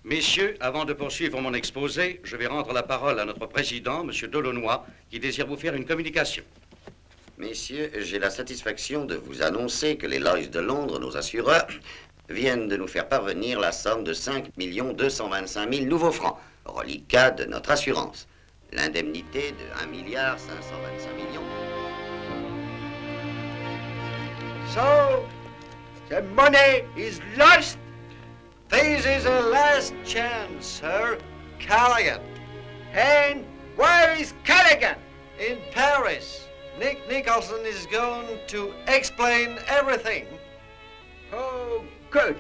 Messieurs, avant de poursuivre mon exposé, je vais rendre la parole à notre président, M. Delaunoy, qui désire vous faire une communication. Messieurs, j'ai la satisfaction de vous annoncer que les Lloyds de Londres, nos assureurs, viennent de nous faire parvenir la somme de 5 225 000 nouveaux francs, reliquat de notre assurance. L'indemnité de 1 milliard 525 millions. So, the money is lost. This is a last chance, sir. Callaghan. And where is Callaghan? In Paris. Nick Nicholson is going to explain everything. Oh, good.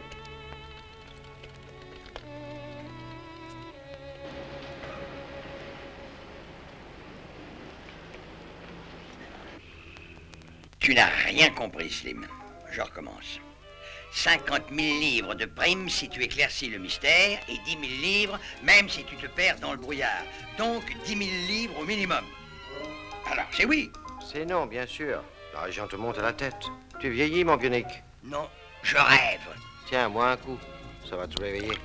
Tu n'as rien compris, Slim. Je recommence. 50 000 livres de prime si tu éclaircis le mystère et 10 000 livres même si tu te perds dans le brouillard. Donc 10 000 livres au minimum. Alors, c'est oui. C'est non, bien sûr. L'argent te monte à la tête. Tu vieillis, mon vieux Nick. Non, je rêve. Tiens, moi un coup. Ça va te réveiller.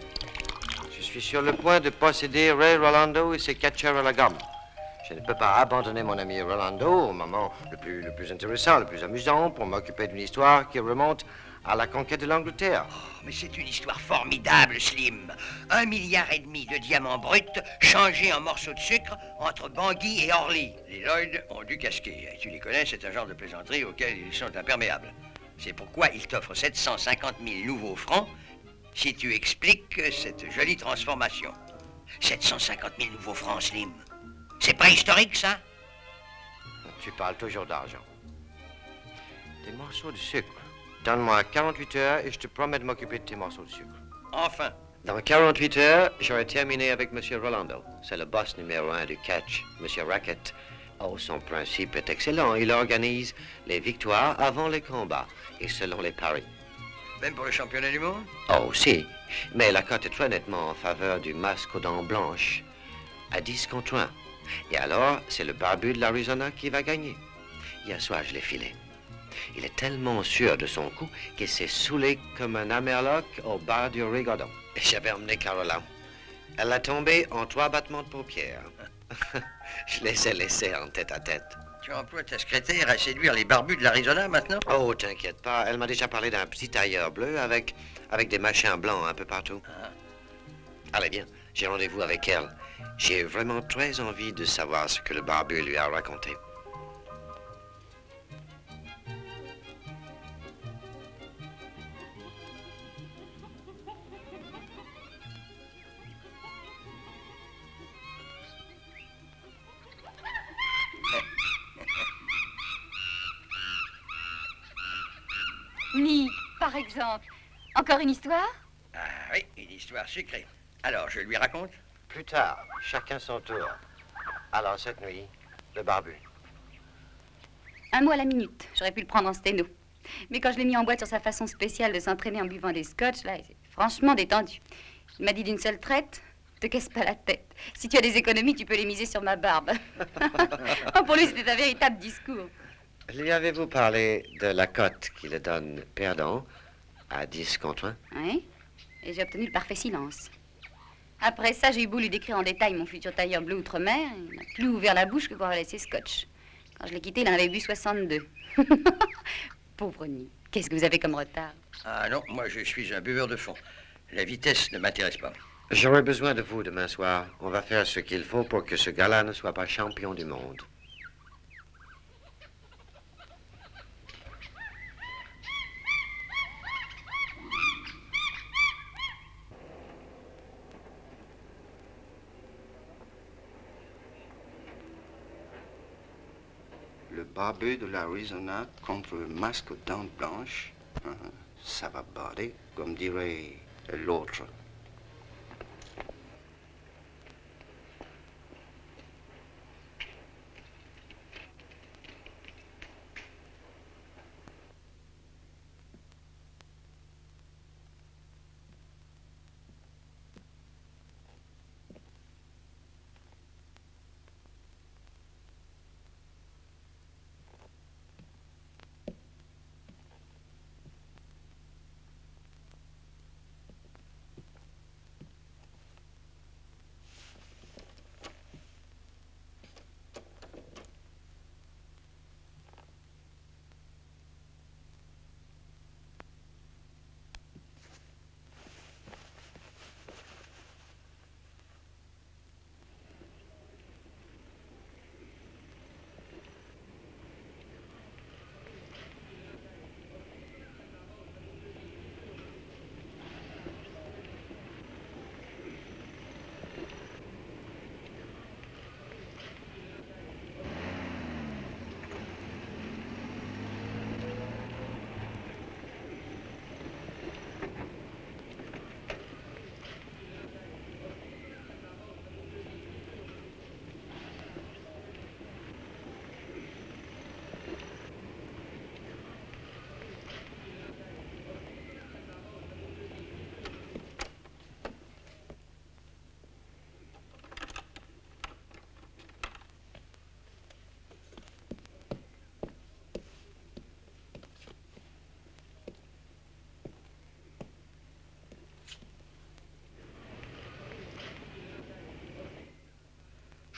Je suis sur le point de posséder Ray Rolando et ses catcheurs à la gomme. Je ne peux pas abandonner mon ami Rolando au moment le plus intéressant, le plus amusant pour m'occuper d'une histoire qui remonte à la conquête de l'Angleterre. Oh, mais c'est une histoire formidable, Slim. 1,5 milliard de diamants bruts changés en morceaux de sucre entre Bangui et Orly. Les Lloyds ont dû casquer. Et tu les connais, c'est un genre de plaisanterie auquel ils sont imperméables. C'est pourquoi ils t'offrent 750 000 nouveaux francs si tu expliques cette jolie transformation. 750 000 nouveaux francs, Slim. C'est pas historique, ça? Tu parles toujours d'argent. Des morceaux de sucre. Donne-moi 48 heures et je te promets de m'occuper de tes morceaux de sucre. Enfin. Dans 48 heures, j'aurai terminé avec M. Rolando. C'est le boss numéro 1 du catch, M. Rackett. Oh, son principe est excellent. Il organise les victoires avant les combats et selon les paris. Même pour le championnat du monde? Oh, si. Mais la cote est très nettement en faveur du masque aux dents blanches. À 10 contre 1. Et alors, c'est le barbu de l'Arizona qui va gagner. Hier soir, je l'ai filé. Il est tellement sûr de son coup qu'il s'est saoulé comme un amerloc au bar du Rigodon. Et j'avais emmené Caroline. Elle a tombé en 3 battements de paupières. Je les ai laissés en tête-à-tête. Tu emploies ta secrétaire à séduire les barbus de l'Arizona maintenant? Oh, t'inquiète pas. Elle m'a déjà parlé d'un petit tailleur bleu avec des machins blancs un peu partout. Ah. Allez, bien. J'ai rendez-vous avec elle. J'ai vraiment très envie de savoir ce que le barbu lui a raconté. Nick, par exemple. Encore une histoire? Ah oui, une histoire sucrée. Alors, je lui raconte? Plus tard, chacun son tour. Alors, cette nuit, le barbu. Un mot à la minute. J'aurais pu le prendre en sténo. Mais quand je l'ai mis en boîte sur sa façon spéciale de s'entraîner en buvant des scotch, là, c'est franchement détendu. Il m'a dit d'une seule traite, te casse pas la tête. Si tu as des économies, tu peux les miser sur ma barbe. Oh, pour lui, c'était un véritable discours. Lui avez-vous parlé de la cote qui le donne perdant à 10 contre 1? Oui, et j'ai obtenu le parfait silence. Après ça, j'ai eu beau lui décrire en détail mon futur tailleur bleu outre-mer, il n'a plus ouvert la bouche que pour laisser scotch. Quand je l'ai quitté, il en avait bu 62. Pauvre Nick, qu'est-ce que vous avez comme retard? Ah non, moi je suis un buveur de fond. La vitesse ne m'intéresse pas. J'aurai besoin de vous demain soir. On va faire ce qu'il faut pour que ce gars-là ne soit pas champion du monde. Le barbu de l'Arizona contre le masque aux dents blanches. Ça va bader, comme dirait l'autre.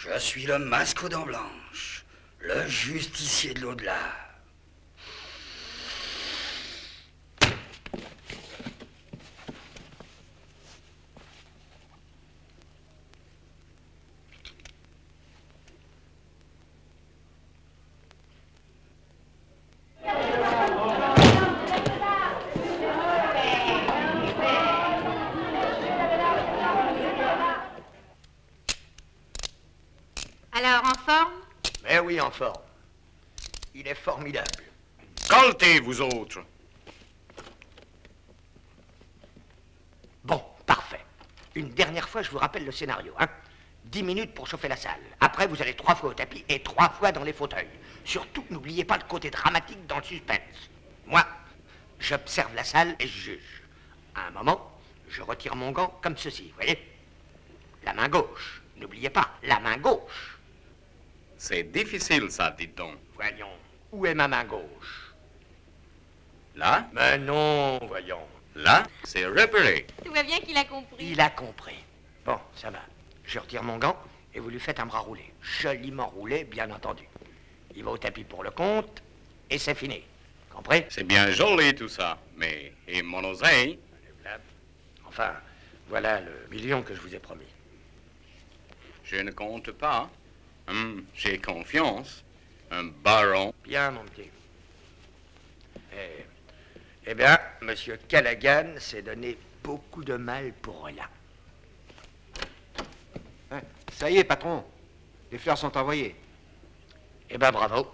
Je suis le masque aux dents blanches, le justicier de l'au-delà. Alors, en forme? Mais oui, en forme. Il est formidable. Caltez, vous autres. Bon, parfait. Une dernière fois, je vous rappelle le scénario, hein. 10 minutes pour chauffer la salle. Après, vous allez 3 fois au tapis et 3 fois dans les fauteuils. Surtout, n'oubliez pas le côté dramatique dans le suspense. Moi, j'observe la salle et je juge. À un moment, je retire mon gant comme ceci, voyez? La main gauche. N'oubliez pas, la main gauche. C'est difficile, ça, dites donc. Voyons, où est ma main gauche? Là? Mais non, voyons. Là, c'est repéré. Tu vois bien qu'il a compris. Il a compris. Bon, ça va. Je retire mon gant et vous lui faites un bras roulé. Joliment roulé, bien entendu. Il va au tapis pour le compte et c'est fini. Compris? C'est bien joli, tout ça. Mais, et mon oseille? Enfin, voilà le million que je vous ai promis. Je ne compte pas. J'ai confiance. Un baron. Bien, mon petit. Eh bien, Monsieur Callaghan s'est donné beaucoup de mal pour rien. Hein, ça y est, patron. Les fleurs sont envoyées. Eh ben, bravo.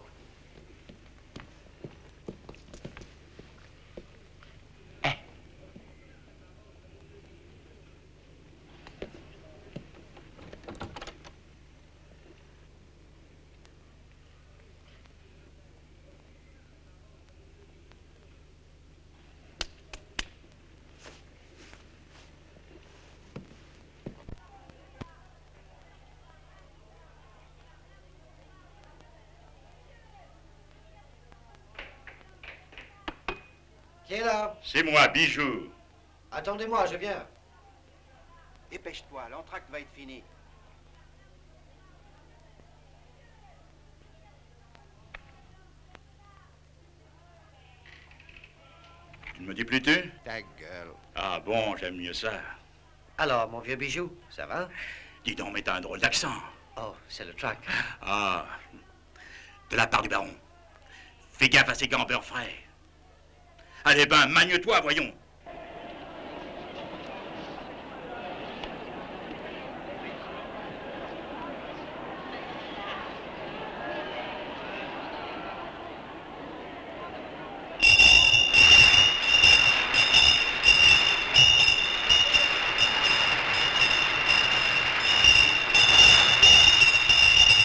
Qui est là? C'est moi, Bijou. Attendez-moi, je viens. Dépêche-toi, l'entracte va être fini. Tu ne me dis plus tu? Ta gueule. Ah bon, j'aime mieux ça. Alors, mon vieux bijou, ça va? Dis donc, mais t'as un drôle d'accent. Oh, c'est le trac. Ah, de la part du baron. Fais gaffe à ces gants beurre frais. Allez ben, magne-toi, voyons.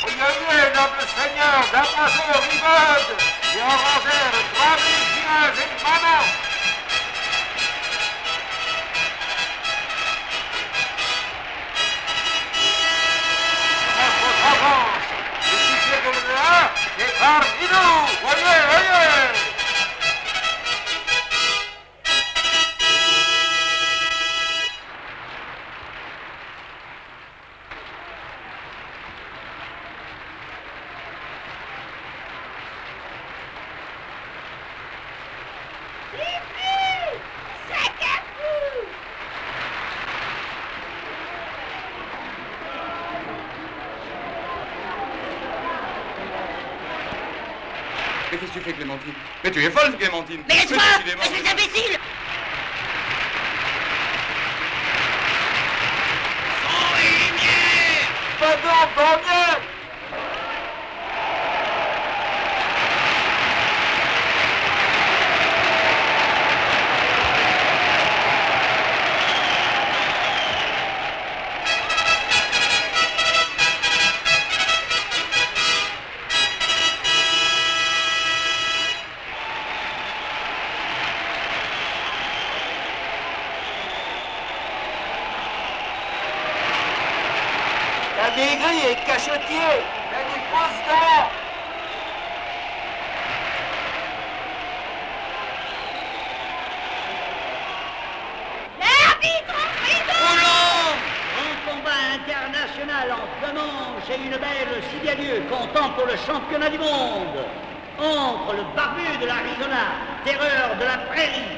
Oyez, noble seigneur, d'Amazon, Rivode, et en rangère 3000 villages et manas. Votre avance, le sujet de l'A est parmi nous, voyez, voyez. Mais qu'est-ce que tu fais, Clémentine? Mais tu es folle, Clémentine! Mais laisse-moi! Décidément. Espèce d'imbécile! Pardon, Bonnier! La maigrie est cachetier, mais des fausses dents. L'arbitre en prison! Roland! Un combat international en flamand j'ai une belle s'il y a lieu comptant pour le championnat du monde. Entre le barbu de l'Arizona, terreur de la prairie,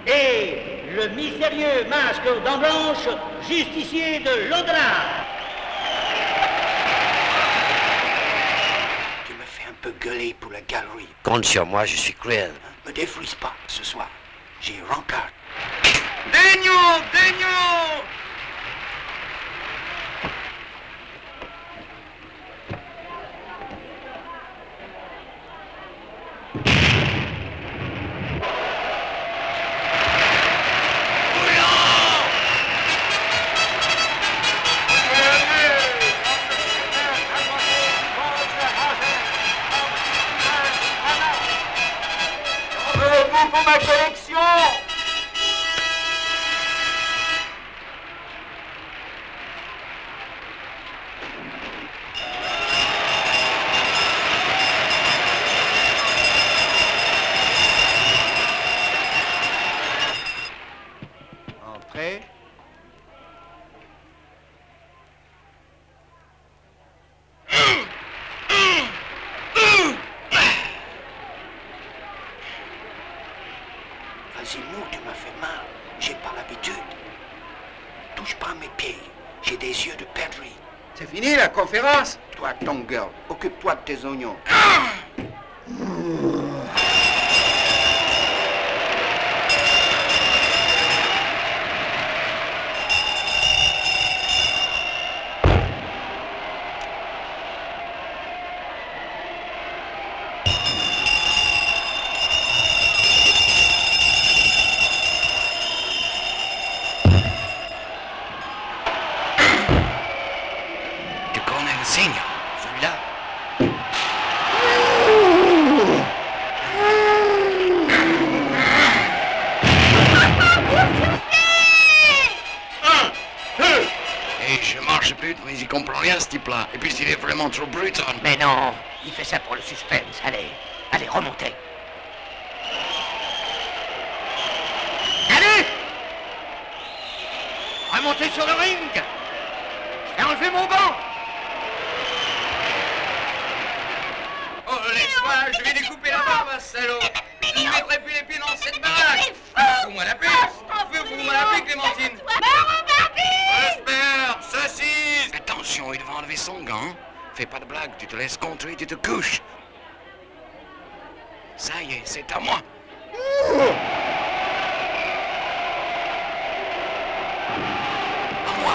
et le mystérieux masque aux dents blanches, justicier de l'au-delà. Tu me fais un peu gueuler pour la galerie. Compte sur moi, je suis cruel. Me défrise pas ce soir. J'ai rencard. Daignon, Daignon! Pour ma collection! Entrez. Vas-y, nous, tu m'as fait mal. J'ai pas l'habitude. Touche pas mes pieds. J'ai des yeux de perdrix. C'est fini la conférence? Toi, ton girl, occupe-toi de tes oignons. Tu connais le signe, celui-là? Et je marche plus, mais il comprend rien ce type-là. Et puis il est vraiment trop brutal. Mais non, il fait ça pour le suspense. Allez, allez, remontez. Allez! Remontez sur le ring! Et enlevez mon banc! Oh, laisse-moi, je vais découper la barbe, salaud. Je ne mettrai plus les pieds dans cette baraque. Fous-moi la paix. Fous-moi la paix, Clémentine. J'espère, saucisse. Attention, il va enlever son gant. Fais pas de blague, tu te laisses contrer, tu te couches. Ça y est, c'est à moi. À moi.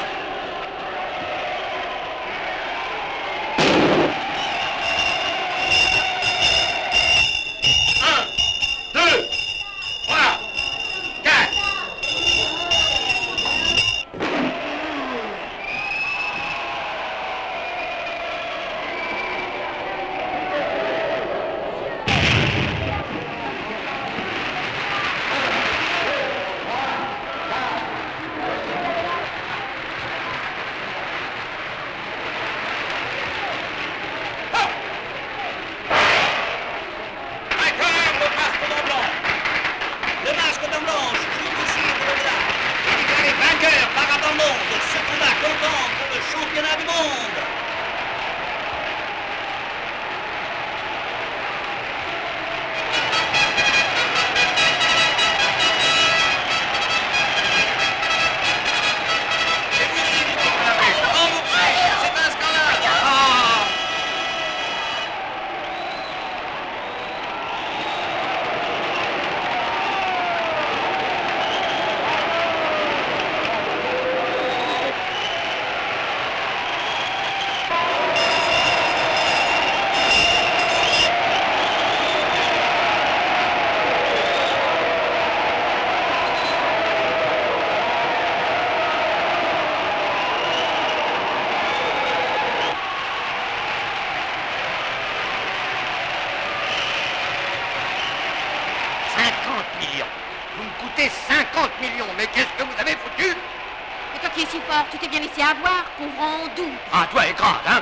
Mais qu'est-ce que vous avez foutu? Et toi qui es si fort, tu t'es bien laissé avoir, pauvre andou. Ah, toi est grande, hein?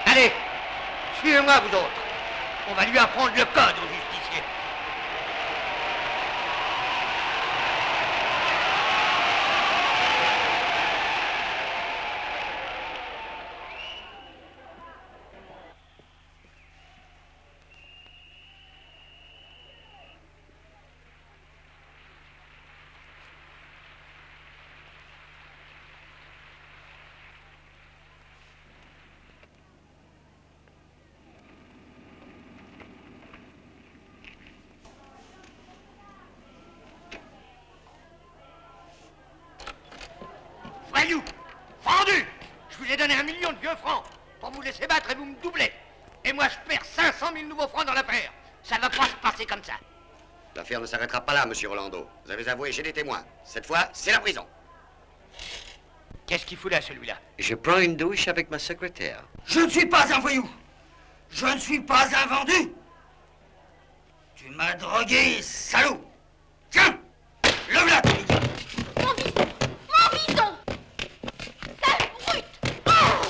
Allez, suivez-moi, vous autres. On va lui apprendre le code au justicier. de vieux francs pour vous laisser battre et vous me doublez. Et moi, je perds 500 000 nouveaux francs dans l'affaire. Ça ne va pas se passer comme ça. L'affaire ne s'arrêtera pas là, monsieur Rolando. Vous avez avoué chez des témoins. Cette fois, c'est la prison. Qu'est-ce qu'il fout là, celui-là? Je prends une douche avec ma secrétaire. Je ne suis pas un voyou. Je ne suis pas un vendu. Tu m'as drogué, salaud. Tiens, le voilà, ton idiot. Mon bison! Mon bison! Sale brute! Oh!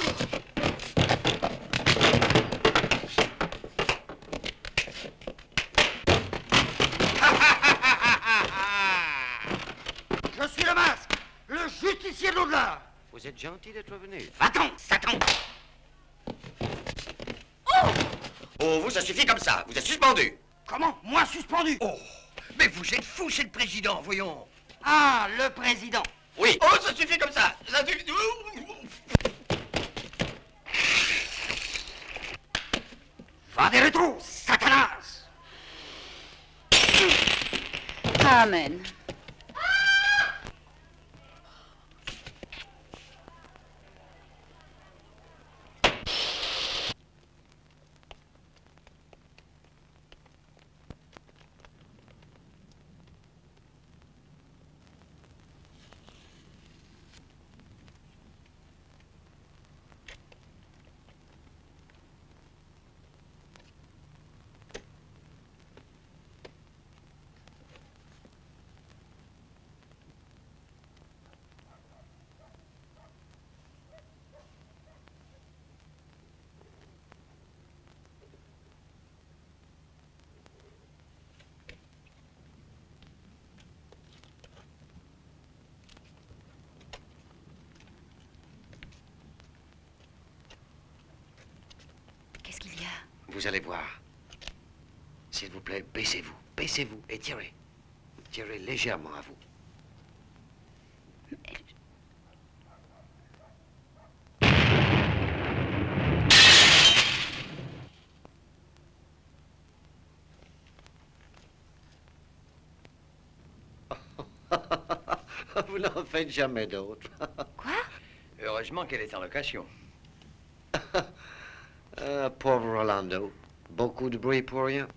Je suis le masque, le justicier de l'au-delà. Vous êtes gentil d'être venu. Va-t'en, Satan. Oh, vous, ça suffit comme ça. Vous êtes suspendu. Comment? Moi suspendu? Oh, mais vous êtes fou, c'est le président, voyons. Ah, le président. Oui. Oh, ça suffit comme ça. Ça suffit. Va des rétros, Satanas. Amen. Qu'est-ce qu'il y a? Vous allez voir. S'il vous plaît, baissez-vous. Baissez-vous et tirez. Tirez légèrement à vous. Vous n'en faites jamais d'autres. Quoi? Heureusement qu'elle est en location. Pauvre Rolando. Beaucoup de bruit pour rien.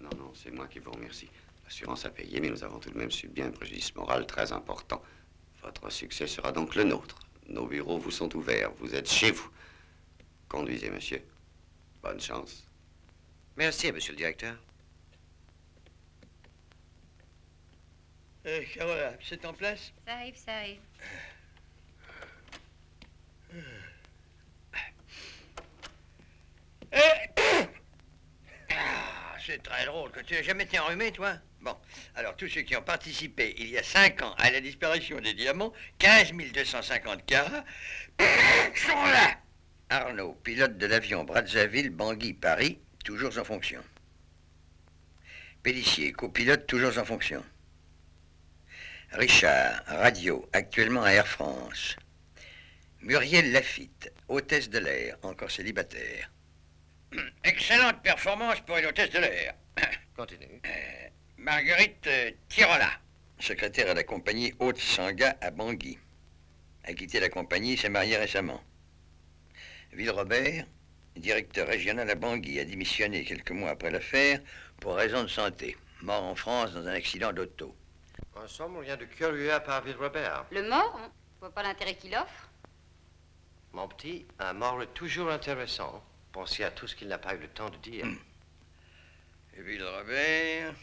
Non, non, c'est moi qui vous remercie. L'assurance a payé, mais nous avons tout de même subi un préjudice moral très important. Votre succès sera donc le nôtre. Nos bureaux vous sont ouverts. Vous êtes chez vous. Conduisez, monsieur. Bonne chance. Merci, monsieur le directeur. Carola, c'est en place? Ça arrive, ça arrive. C'est très drôle que tu n'aies jamais été enrhumé, toi. Bon, alors tous ceux qui ont participé il y a 5 ans à la disparition des diamants, 15 250 carats, sont là. Arnaud, pilote de l'avion Brazzaville, Bangui, Paris, toujours en fonction. Pélissier, copilote, toujours en fonction. Richard, radio, actuellement à Air France. Muriel Lafitte, hôtesse de l'air, encore célibataire. Excellente performance pour une hôtesse de l'air. Continue. Marguerite Tirola, secrétaire à la compagnie Haute-Sanga à Bangui. A quitté la compagnie, s'est mariée récemment. Ville-Robert, directeur régional à Bangui, a démissionné quelques mois après l'affaire pour raison de santé. Mort en France dans un accident d'auto. En somme, rien de curieux à part Ville-Robert. Le mort, hein? Je vois pas l'intérêt qu'il offre. Mon petit, un mort est toujours intéressant. Pensez à tout ce qu'il n'a pas eu le temps de dire. Ville-Robert...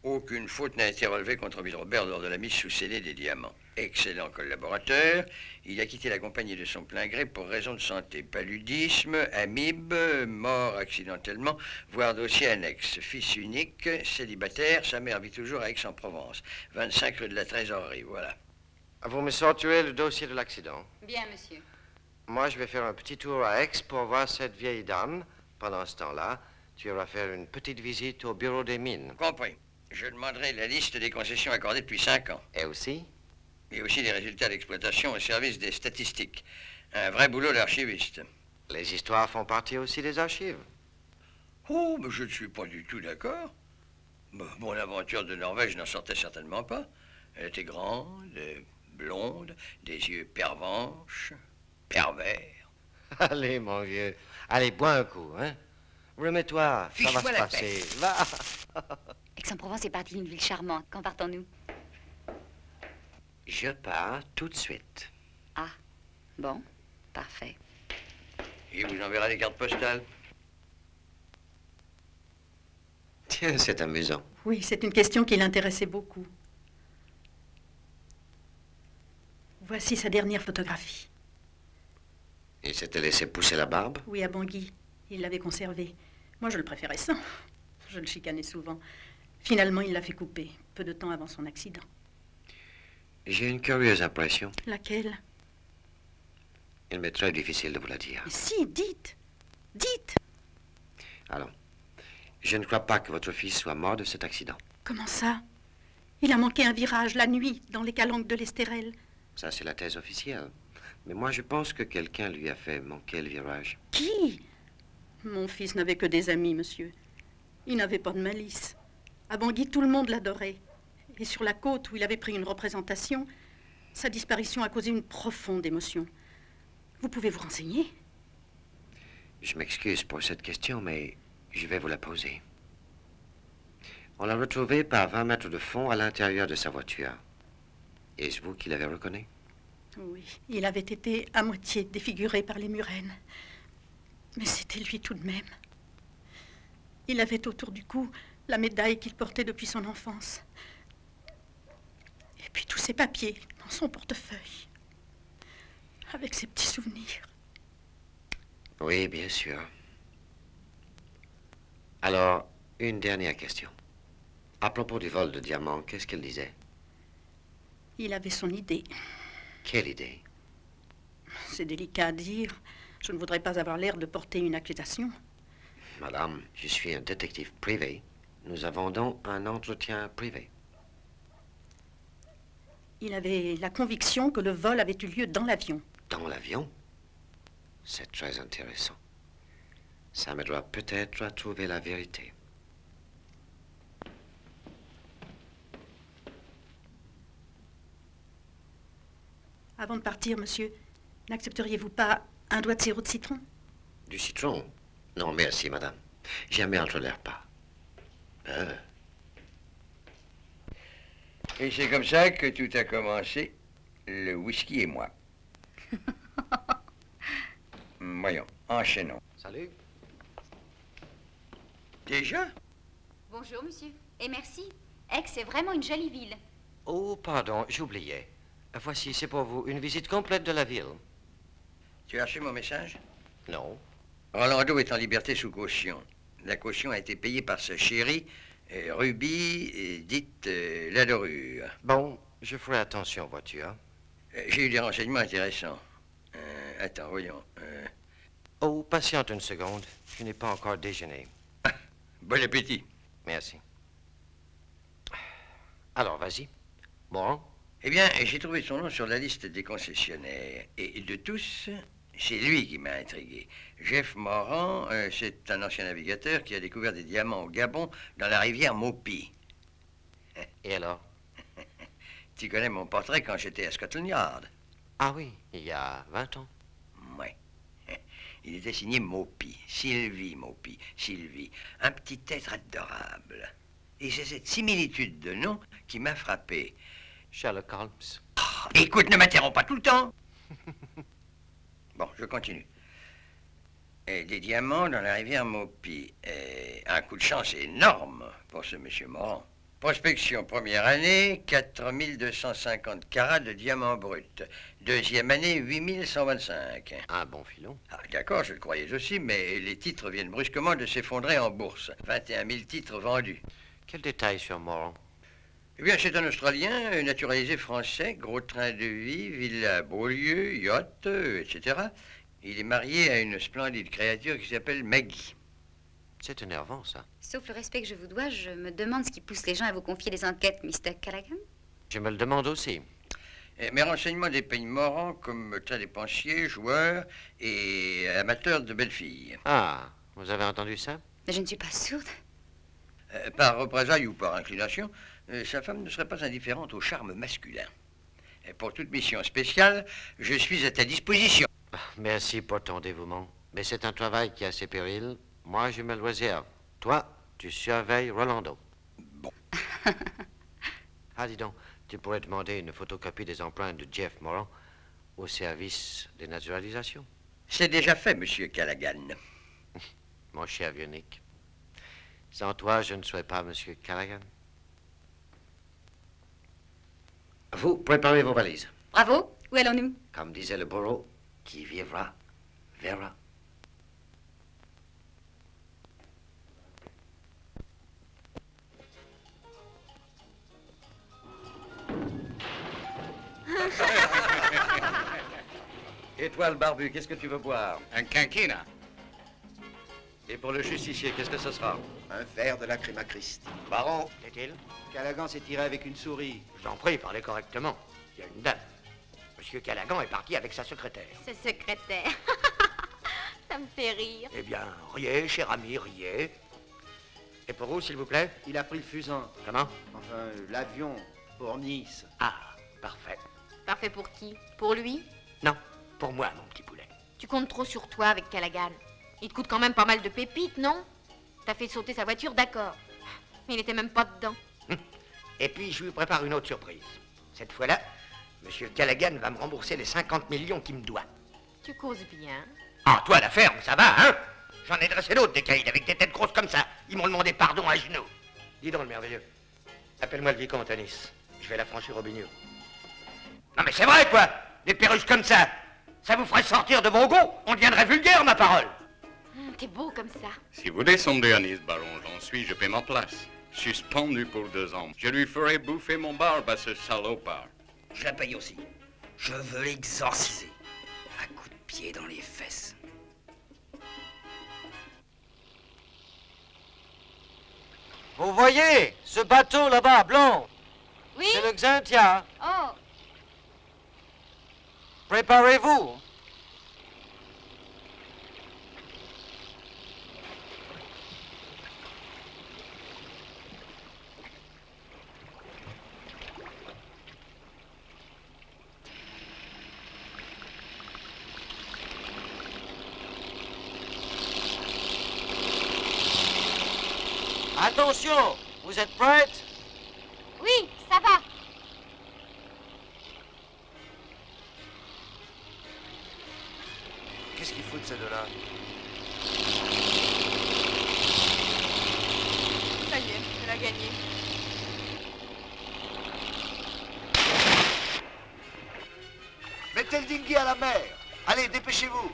Aucune faute n'a été relevée contre Ville-Robert lors de la mise sous scellé des diamants. Excellent collaborateur, il a quitté la compagnie de son plein gré pour raison de santé. Paludisme, amibe, mort accidentellement, voire dossier annexe. Fils unique, célibataire, sa mère vit toujours à Aix-en-Provence. 25 rue de la Trésorerie, voilà. Vous me sortirez le dossier de l'accident. Bien, monsieur. Moi, je vais faire un petit tour à Aix pour voir cette vieille dame. Pendant ce temps-là, tu iras faire une petite visite au bureau des mines. Compris. Je demanderai la liste des concessions accordées depuis 5 ans. Et aussi? Et aussi les résultats d'exploitation au service des statistiques. Un vrai boulot d'archiviste. Les histoires font partie aussi des archives. Oh, mais je ne suis pas du tout d'accord. Bon, l'aventure de Norvège n'en sortait certainement pas. Elle était grande, blonde, des yeux pervenches, pervers. Allez, mon vieux. Allez, bois un coup, hein. Remets-toi, ça va se passer. Va. Aix-en-Provence est partie d'une ville charmante. Quand partons-nous? Je pars tout de suite. Ah, bon, parfait. Il vous enverra les cartes postales. Tiens, c'est amusant. Oui, c'est une question qui l'intéressait beaucoup. Voici sa dernière photographie. Il s'était laissé pousser la barbe? Oui, à Bangui. Il l'avait conservée. Moi, je le préférais sans. Je le chicanais souvent. Finalement, il l'a fait couper, peu de temps avant son accident. J'ai une curieuse impression. Laquelle? Il m'est très difficile de vous la dire. Mais si, dites. Dites. Alors, je ne crois pas que votre fils soit mort de cet accident. Comment ça? Il a manqué un virage la nuit, dans les calanques de l'Estérel. Ça, c'est la thèse officielle. Mais moi, je pense que quelqu'un lui a fait manquer le virage. Qui? Mon fils n'avait que des amis, monsieur. Il n'avait pas de malice. À Bangui, tout le monde l'adorait. Et sur la côte où il avait pris une représentation, sa disparition a causé une profonde émotion. Vous pouvez vous renseigner? Je m'excuse pour cette question, mais je vais vous la poser. On l'a retrouvé par 20 mètres de fond à l'intérieur de sa voiture. Est-ce vous qui l'avez reconnu? Oui, il avait été à moitié défiguré par les murènes. Mais c'était lui tout de même. Il avait autour du cou la médaille qu'il portait depuis son enfance. Et puis tous ses papiers dans son portefeuille. Avec ses petits souvenirs. Oui, bien sûr. Alors, une dernière question. À propos du vol de diamants, qu'est-ce qu'elle disait? Il avait son idée. Quelle idée? C'est délicat à dire. Je ne voudrais pas avoir l'air de porter une accusation. Madame, je suis un détective privé. Nous avons donc un entretien privé. Il avait la conviction que le vol avait eu lieu dans l'avion. Dans l'avion? C'est très intéressant. Ça m'aidera peut-être à trouver la vérité. Avant de partir, monsieur, n'accepteriez-vous pas un doigt de sirop de citron? Du citron? Non, merci, madame. Jamais entre l'air pas. Et c'est comme ça que tout a commencé, le whisky et moi. Voyons, enchaînons. Salut. Déjà? Bonjour, monsieur. Et merci. Aix est vraiment une jolie ville. Oh, pardon, j'oubliais. Voici, c'est pour vous, une visite complète de la ville. Tu as reçu mon message? Non. Rolando est en liberté sous caution. La caution a été payée par sa chérie, Ruby, dite la dorure. Bon, je ferai attention, vois-tu, hein? J'ai eu des renseignements intéressants. Attends, voyons. Oh, patiente une seconde. Je n'ai pas encore déjeuné. Bon appétit. Merci. Alors, vas-y. Bon. Eh bien, j'ai trouvé son nom sur la liste des concessionnaires. Et de tous, c'est lui qui m'a intrigué. Jeff Moran, c'est un ancien navigateur qui a découvert des diamants au Gabon dans la rivière Mopi. Et alors? Tu connais mon portrait quand j'étais à Scotland Yard? Ah oui, il y a 20 ans. Oui. Il était signé Mopi, Sylvie Mopi, Sylvie. Un petit être adorable. Et c'est cette similitude de nom qui m'a frappé. Sherlock Holmes. Oh, écoute, ne m'interromps pas tout le temps. Bon, je continue. Des diamants dans la rivière Mopi. Un coup de chance énorme pour ce monsieur Moran. Prospection première année, 4250 carats de diamants bruts. Deuxième année, 8125. Un bon filon. Ah, d'accord, je le croyais aussi, mais les titres viennent brusquement de s'effondrer en bourse. 21 000 titres vendus. Quel détail sur Moran? Eh bien, c'est un Australien, naturalisé français, gros train de vie, villa à Beaulieu, yacht, etc. Il est marié à une splendide créature qui s'appelle Maggie. C'est énervant, ça. Sauf le respect que je vous dois, je me demande ce qui pousse les gens à vous confier des enquêtes, Mr. Callaghan. Je me le demande aussi. Mes renseignements dépeignent Moran comme très dépensier, joueur et amateur de belles filles. Ah, vous avez entendu ça? Mais je ne suis pas sourde. Par représailles ou par inclination, sa femme ne serait pas indifférente au charme masculin. Et pour toute mission spéciale, je suis à ta disposition. Merci pour ton dévouement. Mais c'est un travail qui a ses périls. Moi, je me le réserve. Toi, tu surveilles Rolando. Bon. Ah, dis donc, tu pourrais demander une photocopie des empreintes de Jeff Moran au service des naturalisations. C'est déjà fait, monsieur Callaghan. Mon cher vieux Nick. Sans toi, je ne serais pas monsieur Callaghan. Vous préparez vos valises. Bravo. Où allons-nous? Comme disait le bourreau, qui vivra, verra. Et toi, le barbu, qu'est-ce que tu veux boire? Un quinquina. Et pour le justicier, qu'est-ce que ce sera? Un verre de la crème à Christ. Baron, qu'est-il? Callaghan s'est tiré avec une souris. Je vous en prie, parlez correctement. Il y a une dame. Monsieur Callaghan est parti avec sa secrétaire. Ce secrétaire. Ça me fait rire. Eh bien, riez, cher ami, riez. Et pour vous, s'il vous plaît? Il a pris le fusain. Comment? Enfin, l'avion pour Nice. Ah, parfait. Parfait pour qui? Pour lui? Non, pour moi, mon petit poulet. Tu comptes trop sur toi avec Callaghan. Il te coûte quand même pas mal de pépites, non? T'as fait sauter sa voiture, d'accord. Mais il était même pas dedans. Et puis, je lui prépare une autre surprise. Cette fois-là, monsieur Callaghan va me rembourser les 50 millions qu'il me doit. Tu causes bien. Ah, toi, la ferme, ça va, hein? J'en ai dressé d'autres, des caïds, avec des têtes grosses comme ça. Ils m'ont demandé pardon à genoux. Dis donc, le merveilleux. Appelle-moi le vicomte à Nice. Je vais la franchir au bignot. Non, mais c'est vrai, quoi! Des perruches comme ça! Ça vous ferait sortir de vos gonds! On deviendrait vulgaire, ma parole! T'es beau comme ça. Si vous descendez à Nice, baron, j'en suis, je paie ma place. Suspendu pour 2 ans. Je lui ferai bouffer mon barbe à ce salopard. Je la paye aussi. Je veux l'exorciser. À coups de pied dans les fesses. Vous voyez, ce bateau là-bas, blanc? Oui? C'est le Xantia. Oh. Préparez-vous. Attention, vous êtes prête? Oui, ça va. Qu'est-ce qu'il faut de ces deux-là? Ça y est, elle a gagné. Mettez le dinghy à la mer. Allez, dépêchez-vous.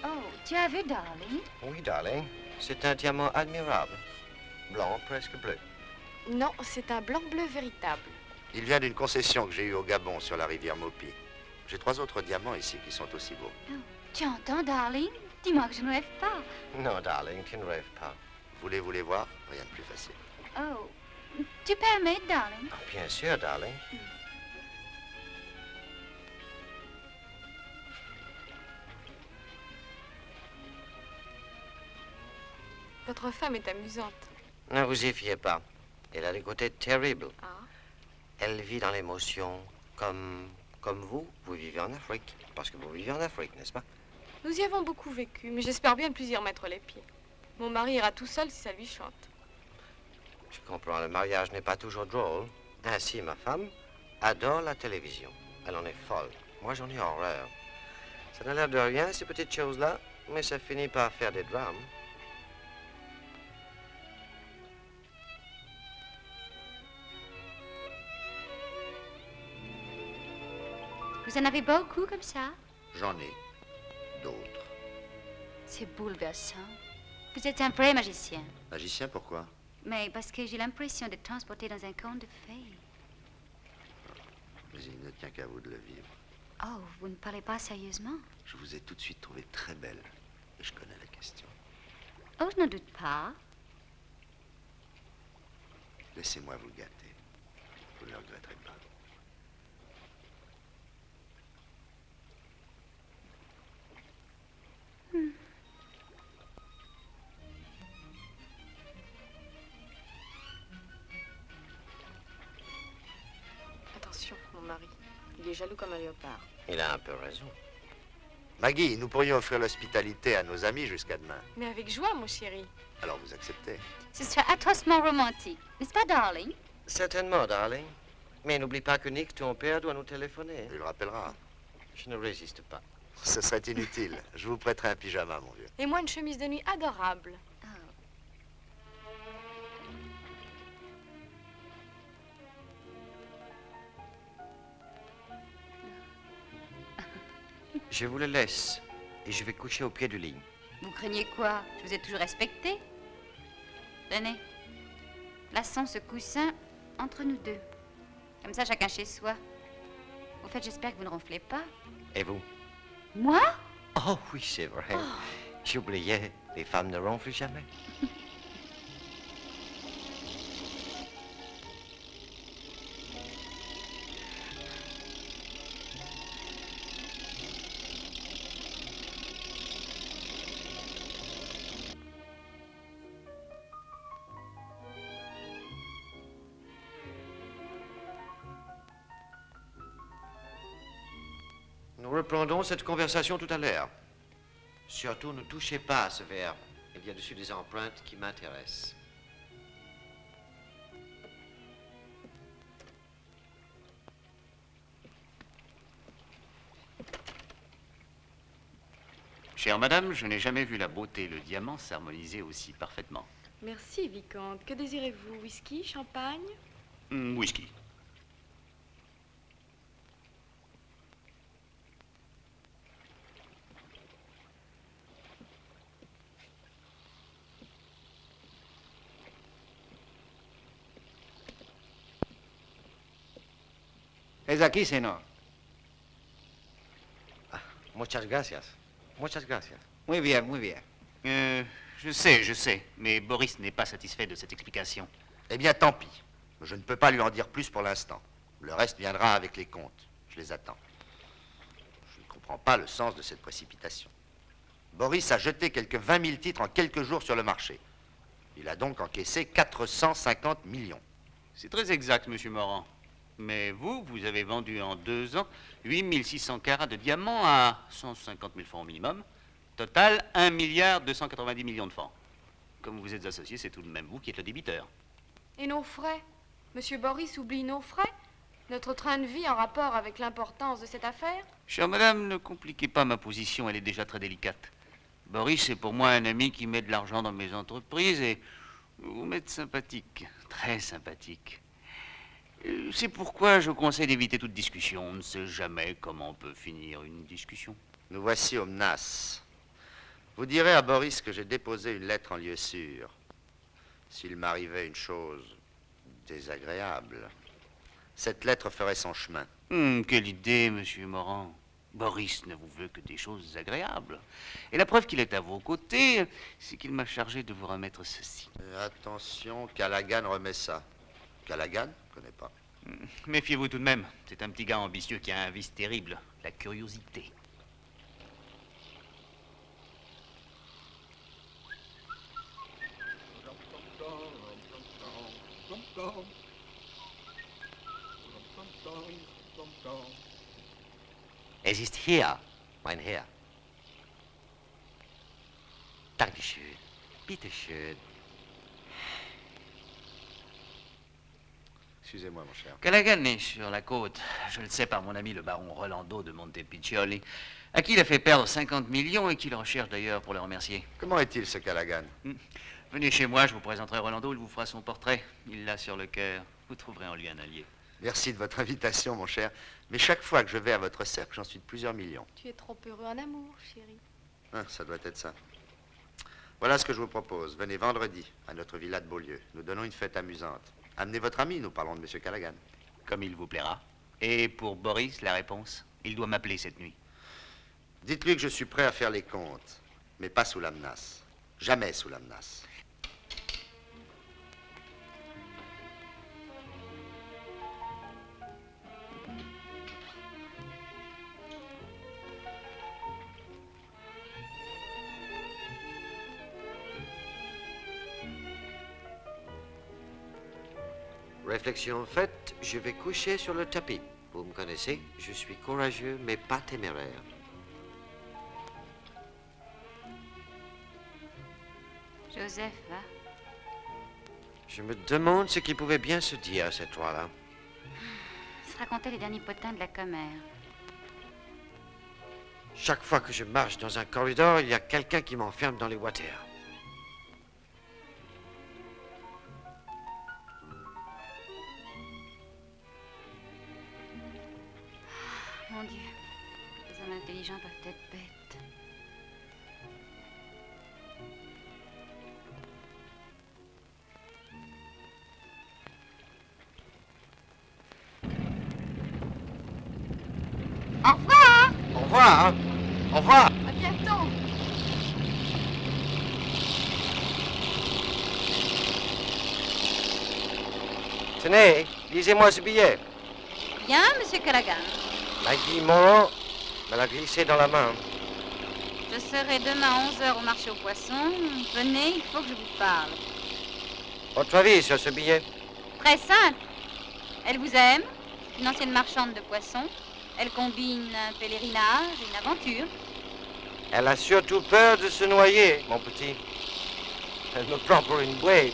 Oh, tu as vu, darling? Oui, darling. C'est un diamant admirable. Blanc, presque bleu. Non, c'est un blanc-bleu véritable. Il vient d'une concession que j'ai eue au Gabon sur la rivière Mopi. J'ai 3 autres diamants ici qui sont aussi beaux. Oh, tu entends, darling? Dis-moi que je ne rêve pas. Non, darling, tu ne rêves pas. Voulez-vous les voir? Rien de plus facile. Oh, tu permets, darling? Bien sûr, darling. Votre femme est amusante. Ne vous y fiez pas. Elle a des côtés terribles. Ah. Elle vit dans l'émotion comme vous. Vous vivez en Afrique. Parce que vous vivez en Afrique, n'est-ce pas? Nous y avons beaucoup vécu, mais j'espère bien ne plus y remettre les pieds. Mon mari ira tout seul si ça lui chante. Je comprends, le mariage n'est pas toujours drôle. Ainsi, ma femme adore la télévision. Elle en est folle. Moi, j'en ai horreur. Ça n'a l'air de rien, ces petites choses-là, mais ça finit par faire des drames. Vous en avez beaucoup comme ça? J'en ai d'autres. C'est bouleversant. Vous êtes un vrai magicien. Magicien, pourquoi? Mais parce que j'ai l'impression d'être transporté dans un conte de fées. Mais il ne tient qu'à vous de le vivre. Oh, vous ne parlez pas sérieusement? Je vous ai tout de suite trouvée très belle. Et je connais la question. Oh, je n'en doute pas. Laissez-moi vous gâter. Vous ne le regretterez pas. Il est jaloux comme un léopard. Il a un peu raison. Maggie, nous pourrions offrir l'hospitalité à nos amis jusqu'à demain. Mais avec joie, mon chéri. Alors vous acceptez? Ce serait atrocement romantique, n'est-ce pas, darling? Certainement, darling. Mais n'oublie pas que Nick, ton père, doit nous téléphoner. Il le rappellera. Je ne résiste pas. Ce serait inutile. Je vous prêterai un pyjama, mon vieux. Et moi, une chemise de nuit adorable. Je vous le laisse. Et je vais coucher au pied du lit. Vous craignez quoi? Je vous ai toujours respecté. Tenez, plaçons ce coussin entre nous deux. Comme ça, chacun chez soi. Au fait, j'espère que vous ne ronflez pas. Et vous? Moi? Oh oui, c'est vrai. J'oubliais, les femmes ne ronflent jamais. Nous reprendrons cette conversation tout à l'heure. Surtout, ne touchez pas à ce verre. Il y a dessus des empreintes qui m'intéressent. Chère madame, je n'ai jamais vu la beauté et le diamant s'harmoniser aussi parfaitement. Merci, vicomte. Que désirez-vous? Whisky, champagne? Whisky. Es aquí, señor. Muchas gracias. Muchas gracias. Muy bien, muy bien. Je sais, mais Boris n'est pas satisfait de cette explication. Eh bien, tant pis. Je ne peux pas lui en dire plus pour l'instant. Le reste viendra avec les comptes. Je les attends. Je ne comprends pas le sens de cette précipitation. Boris a jeté quelques 20 000 titres en quelques jours sur le marché. Il a donc encaissé 450 millions. C'est très exact, monsieur Morand. Mais vous avez vendu en 2 ans 8600 carats de diamants à 150 000 francs au minimum. Total, 1 milliard 290 millions de francs. Comme vous êtes associé, c'est tout de même vous qui êtes le débiteur. Et nos frais? Monsieur Boris oublie nos frais? Notre train de vie en rapport avec l'importance de cette affaire? Chère madame, ne compliquez pas ma position, elle est déjà très délicate. Boris est pour moi un ami qui met de l'argent dans mes entreprises et vous m'êtes sympathique, très sympathique. C'est pourquoi je conseille d'éviter toute discussion. On ne sait jamais comment peut finir une discussion. Nous voici au Mnas. Vous direz à Boris que j'ai déposé une lettre en lieu sûr. S'il m'arrivait une chose désagréable, cette lettre ferait son chemin. Quelle idée, monsieur Morand. Boris ne vous veut que des choses agréables. Et la preuve qu'il est à vos côtés, c'est qu'il m'a chargé de vous remettre ceci. Attention, Callaghan remet ça. Callaghan? Je ne connais pas. Méfiez-vous tout de même. C'est un petit gars ambitieux qui a un vice terrible, la curiosité. Es ist hier, mein Herr. Dankeschön. Bitteschön. Excusez-moi, mon cher. Callaghan est sur la côte. Je le sais par mon ami le baron Rolando de Montepiccioli, à qui il a fait perdre 50 millions et qui le recherche d'ailleurs pour le remercier. Comment est-il, ce Callaghan? Venez chez moi, je vous présenterai Rolando, il vous fera son portrait. Il l'a sur le cœur. Vous trouverez en lui un allié. Merci de votre invitation, mon cher. Mais chaque fois que je vais à votre cercle, j'en suis de plusieurs millions. Tu es trop heureux en amour, chérie. Ah, ça doit être ça. Voilà ce que je vous propose. Venez vendredi à notre villa de Beaulieu. Nous donnons une fête amusante. Amenez votre ami, nous parlons de M. Callaghan. Comme il vous plaira. Et pour Boris, la réponse? Il doit m'appeler cette nuit. Dites-lui que je suis prêt à faire les comptes, mais pas sous la menace. Jamais sous la menace. Réflexion faite, je vais coucher sur le tapis. Vous me connaissez, je suis courageux, mais pas téméraire. Joseph, va. Je me demande ce qui pouvait bien se dire à cette trois-là. Il se racontait les derniers potins de la commère. Chaque fois que je marche dans un corridor, il y a quelqu'un qui m'enferme dans les water. Mon Dieu, les hommes intelligents peuvent être bêtes. Au revoir! Au revoir, hein? Au revoir! À bientôt! Tenez, lisez-moi ce billet. Bien, monsieur Callaghan. Maggie Moreau me l'a glissé dans la main. Je serai demain à 11h au marché aux poissons. Venez, il faut que je vous parle. Votre avis sur ce billet? Très simple. Elle vous aime, une ancienne marchande de poissons. Elle combine un pèlerinage et une aventure. Elle a surtout peur de se noyer, mon petit. Elle me prend pour une bouée.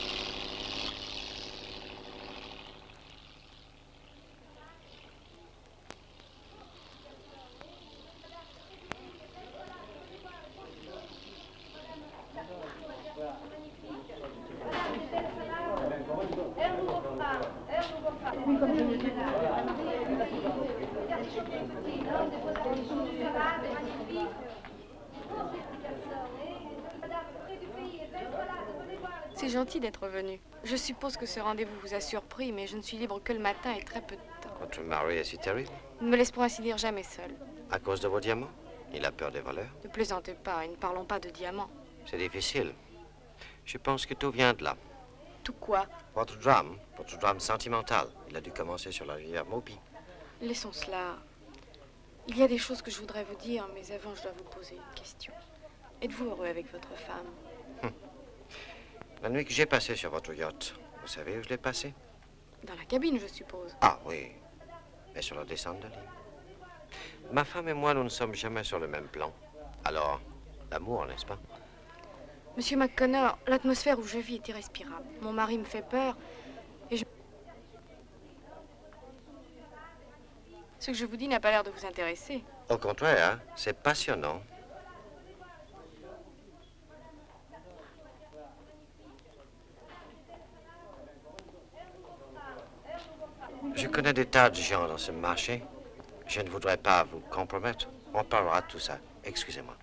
C'est gentil d'être venu. Je suppose que ce rendez-vous vous a surpris, mais je ne suis libre que le matin et très peu de temps. Votre mari est si terrible? Ne me laisse pour ainsi dire jamais seul. À cause de vos diamants? Il a peur des voleurs? Ne plaisantez pas et ne parlons pas de diamants. C'est difficile. Je pense que tout vient de là. Tout quoi? Votre drame sentimental. Il a dû commencer sur la rivière Moby. Laissons cela. Il y a des choses que je voudrais vous dire, mais avant, je dois vous poser une question. Êtes-vous heureux avec votre femme? La nuit que j'ai passée sur votre yacht, vous savez où je l'ai passée? Dans la cabine, je suppose. Ah oui, mais sur la descente de l'île. Ma femme et moi, nous ne sommes jamais sur le même plan. Alors, l'amour, n'est-ce pas? Monsieur McConnor, l'atmosphère où je vis est irrespirable. Mon mari me fait peur et je... Ce que je vous dis n'a pas l'air de vous intéresser. Au contraire, hein, c'est passionnant. Je connais des tas de gens dans ce marché. Je ne voudrais pas vous compromettre. On parlera de tout ça. Excusez-moi.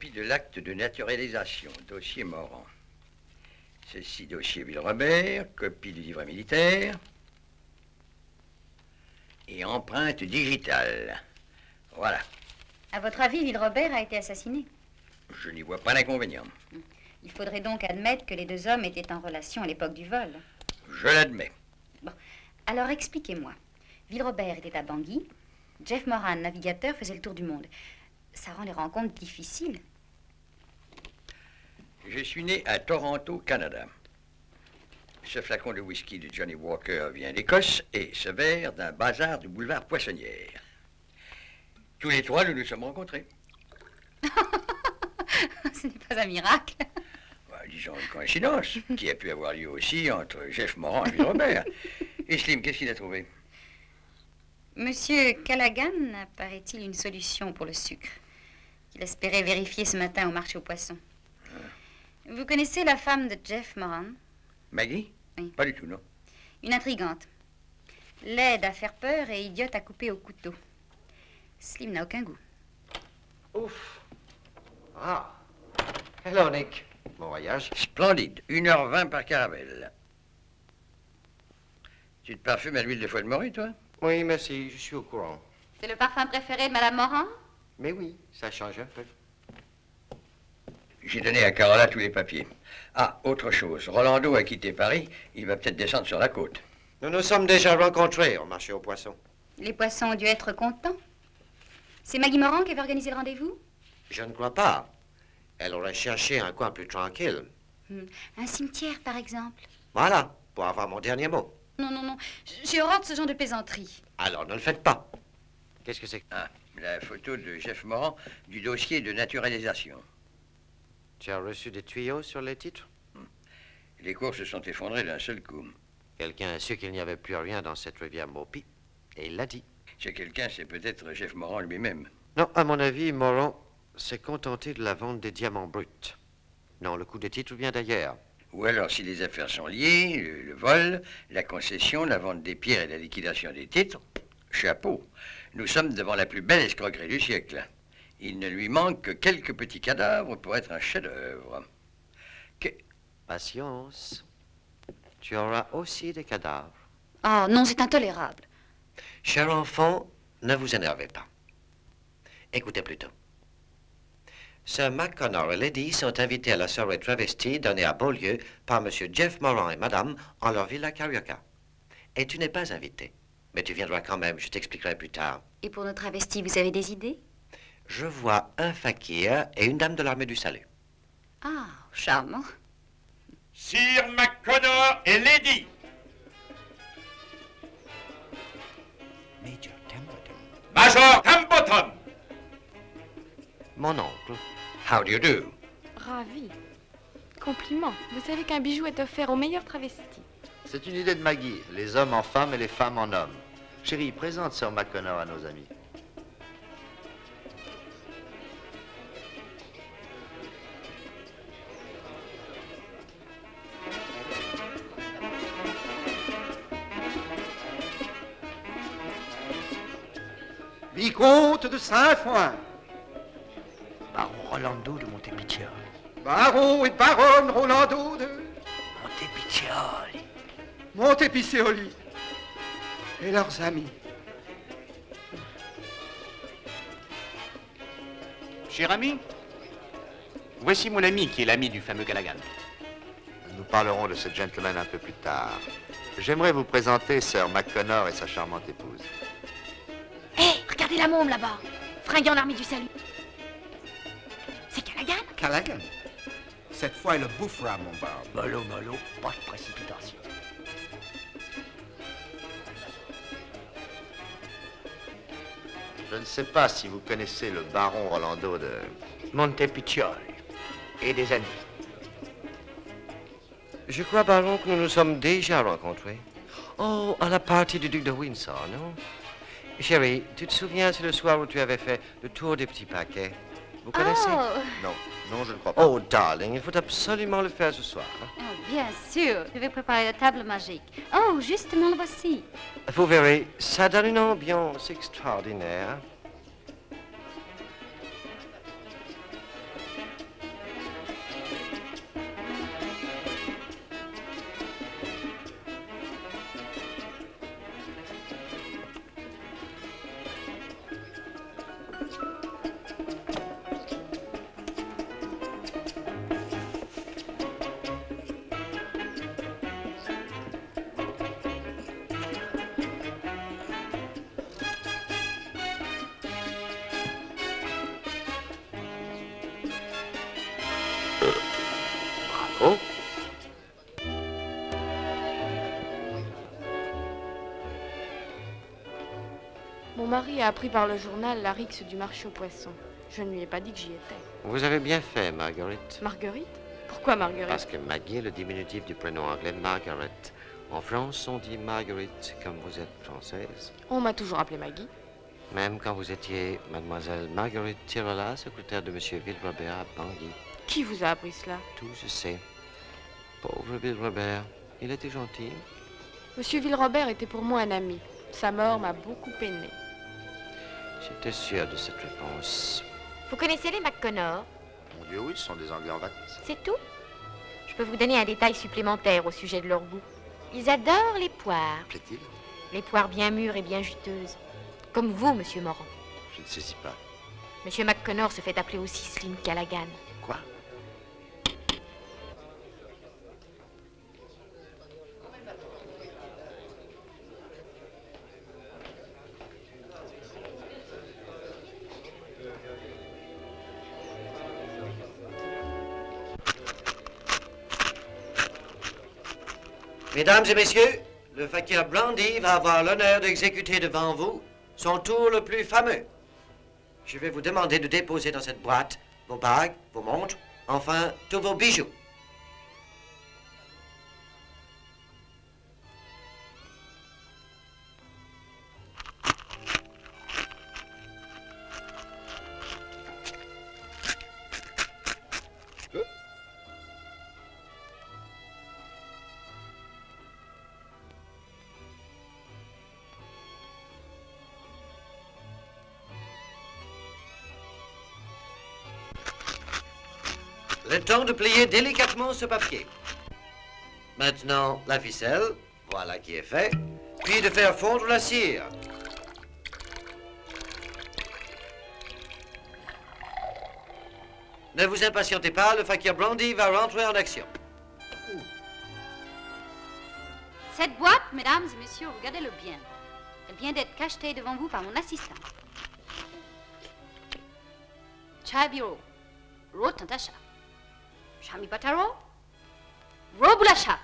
Copie de l'acte de naturalisation, dossier Morand. Ceci, dossier Ville-Robert, copie du livret militaire. Et empreinte digitale. Voilà. À votre avis, Ville-Robert a été assassiné? Je n'y vois pas d'inconvénient. Il faudrait donc admettre que les deux hommes étaient en relation à l'époque du vol. Je l'admets. Bon, alors expliquez-moi. Ville-Robert était à Bangui, Jeff Moran, navigateur, faisait le tour du monde. Ça rend les rencontres difficiles. Je suis né à Toronto, Canada. Ce flacon de whisky de Johnny Walker vient d'Écosse et ce verre d'un bazar du boulevard Poissonnière. Tous les trois, nous nous sommes rencontrés. Ce n'est pas un miracle. Disons une coïncidence, qui a pu avoir lieu aussi entre Jeff Moran et Ville-Robert. Et Slim, qu'est-ce qu'il a trouvé? Monsieur Callaghan a, paraît-il, une solution pour le sucre, qu'il espérait vérifier ce matin au marché aux poissons. Vous connaissez la femme de Jeff Moran? Maggie? Oui. Pas du tout, non. Une intrigante. Laide à faire peur et idiote à couper au couteau. Slim n'a aucun goût. Ouf. Ah. Hello, Nick. Bon voyage. Splendide. 1h20 par caravelle. Tu te parfumes à l'huile de foie de morue, toi? Oui, merci, je suis au courant. C'est le parfum préféré de Madame Moran? Mais oui, ça change un peu. J'ai donné à Carola tous les papiers. Ah, autre chose. Rolando a quitté Paris. Il va peut-être descendre sur la côte. Nous nous sommes déjà rencontrés au marché aux poissons. Les poissons ont dû être contents. C'est Maggie Moran qui avait organisé le rendez-vous? Je ne crois pas. Elle aurait cherché un coin plus tranquille. Un cimetière, par exemple. Voilà, pour avoir mon dernier mot. Non, non, non. J'ai horreur de ce genre de plaisanterie. Alors ne le faites pas. Qu'est-ce que c'est? Ah, la photo de Jeff Moran du dossier de naturalisation. Tu as reçu des tuyaux sur les titres? Les cours se sont effondrés d'un seul coup. Quelqu'un a su qu'il n'y avait plus rien dans cette rivière Maupi, et il l'a dit. C'est quelqu'un, c'est peut-être Jeff Moran lui-même. Non, à mon avis, Moran s'est contenté de la vente des diamants bruts. Non, le coup des titres vient d'ailleurs. Ou alors, si les affaires sont liées, le vol, la concession, la vente des pierres et la liquidation des titres, chapeau. Nous sommes devant la plus belle escroquerie du siècle. Il ne lui manque que quelques petits cadavres pour être un chef-d'œuvre. Patience. Tu auras aussi des cadavres. Oh non, c'est intolérable. Cher enfant, ne vous énervez pas. Écoutez plutôt. Sir McConnor et Lady sont invités à la soirée travestie donnée à Beaulieu par M. Jeff Moran et Madame en leur villa Carioca. Et tu n'es pas invité. Mais tu viendras quand même, je t'expliquerai plus tard. Et pour nos travestis, vous avez des idées? Je vois un fakir et une dame de l'armée du salut. Ah, charmant. Sir McConnor et Lady. Major Templeton. Major Templeton. Mon oncle. How do you do? Ravi. Compliment. Vous savez qu'un bijou est offert aux meilleurs travestis. C'est une idée de Maggie, les hommes en femmes et les femmes en hommes. Chérie, présente Sir McConnor à nos amis. Vicomte de Saint-Foin. Baron Rolando de Montepiccioli. Baron et baronne Rolando de Montepiccioli. Montepiccioli. Et leurs amis. Cher ami, voici mon ami qui est l'ami du fameux Callaghan. Nous parlerons de ce gentleman un peu plus tard. J'aimerais vous présenter Sir McConnor et sa charmante épouse. Hé, regardez la môme là-bas. Fringuant l'armée du salut. C'est Callaghan? Callaghan. Cette fois, il le bouffera, mon barbe. Mollo, mollo, pas de précipitation. Je ne sais pas si vous connaissez le baron Rolando de Montepiccioli. Et des amis. Je crois, baron, que nous nous sommes déjà rencontrés. Oh, à la partie du duc de Windsor, non? Chérie, tu te souviens, c'est le soir où tu avais fait le tour des petits paquets. Vous connaissez? Oh. Non, non, je ne crois pas. Oh, darling, il faut absolument le faire ce soir. Hein? Oh, bien sûr, je vais préparer la table magique. Oh, justement, le voici. Vous verrez, ça donne une ambiance extraordinaire. Mon mari a appris par le journal la rixe du marché aux poissons. Je ne lui ai pas dit que j'y étais. Vous avez bien fait, Marguerite. Marguerite? Pourquoi Marguerite? Parce que Maggie est le diminutif du prénom anglais Margaret. En France, on dit Marguerite, comme vous êtes française. On m'a toujours appelée Maggie. Même quand vous étiez mademoiselle Marguerite Tirola, secrétaire de monsieur Ville-Robert à Bangui. Qui vous a appris cela? Tout, je sais. Pauvre Ville-Robert, il était gentil. Monsieur Ville-Robert était pour moi un ami. Sa mort m'a beaucoup peiné. J'étais sûr de cette réponse. Vous connaissez les McConnor? Mon Dieu, oui, ce sont des Anglais en vacances. C'est tout? Je peux vous donner un détail supplémentaire au sujet de leur goût. Ils adorent les poires. Plaît-il? Les poires bien mûres et bien juteuses. Comme vous, Monsieur Moran. Je ne saisis pas. Monsieur McConnor se fait appeler aussi Slim Callaghan. Quoi? Mesdames et messieurs, le fakir Brandy va avoir l'honneur d'exécuter devant vous son tour le plus fameux. Je vais vous demander de déposer dans cette boîte vos bagues, vos montres, enfin tous vos bijoux. Le temps de plier délicatement ce papier. Maintenant, la ficelle, voilà qui est fait, puis de faire fondre la cire. Ne vous impatientez pas, le fakir Brandy va rentrer en action. Cette boîte, mesdames et messieurs, regardez-le bien. Elle vient d'être cachetée devant vous par mon assistant. Chabiro, Rotantasha. Shami Bataro, Robulacha.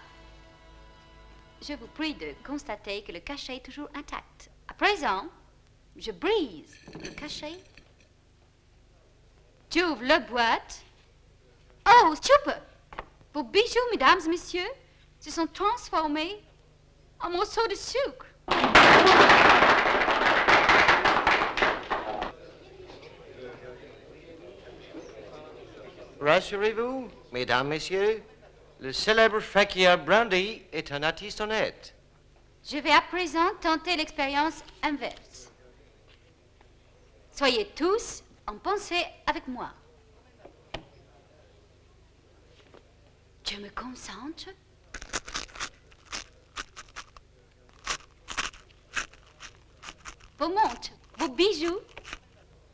Je vous prie de constater que le cachet est toujours intact. À présent, je brise le cachet. J'ouvre la boîte. Oh, stupide! Vos bijoux, mesdames et messieurs, se sont transformés en morceaux de sucre. Rassurez-vous, mesdames, messieurs, le célèbre fakir Brandy est un artiste honnête. Je vais à présent tenter l'expérience inverse. Soyez tous en pensée avec moi. Je me concentre. Vos montres, vos bijoux,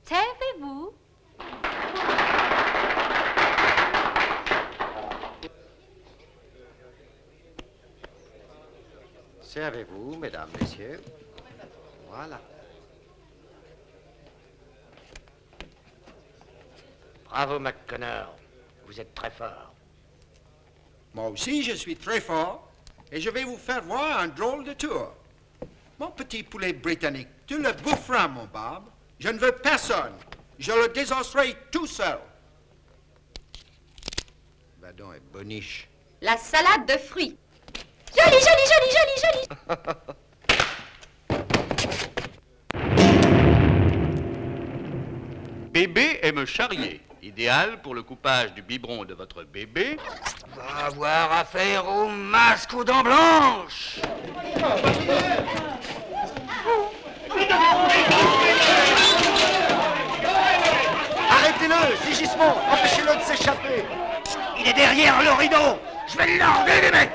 servez-vous. Servez-vous, mesdames, messieurs. Voilà. Bravo, McConnor. Vous êtes très fort. Moi aussi, je suis très fort et je vais vous faire voir un drôle de tour. Mon petit poulet britannique, tu le boufferas, mon Bob. Je ne veux personne. Je le désosserai tout seul. Badon est boniche. La salade de fruits. Joli, joli, joli, joli, joli. Bébé aime charrier. Idéal pour le coupage du biberon de votre bébé. Va avoir affaire au masque aux dents blanches. Arrêtez-le, Sigismond, empêchez-le de s'échapper. Il est derrière le rideau. Je vais l'enlever, les mecs.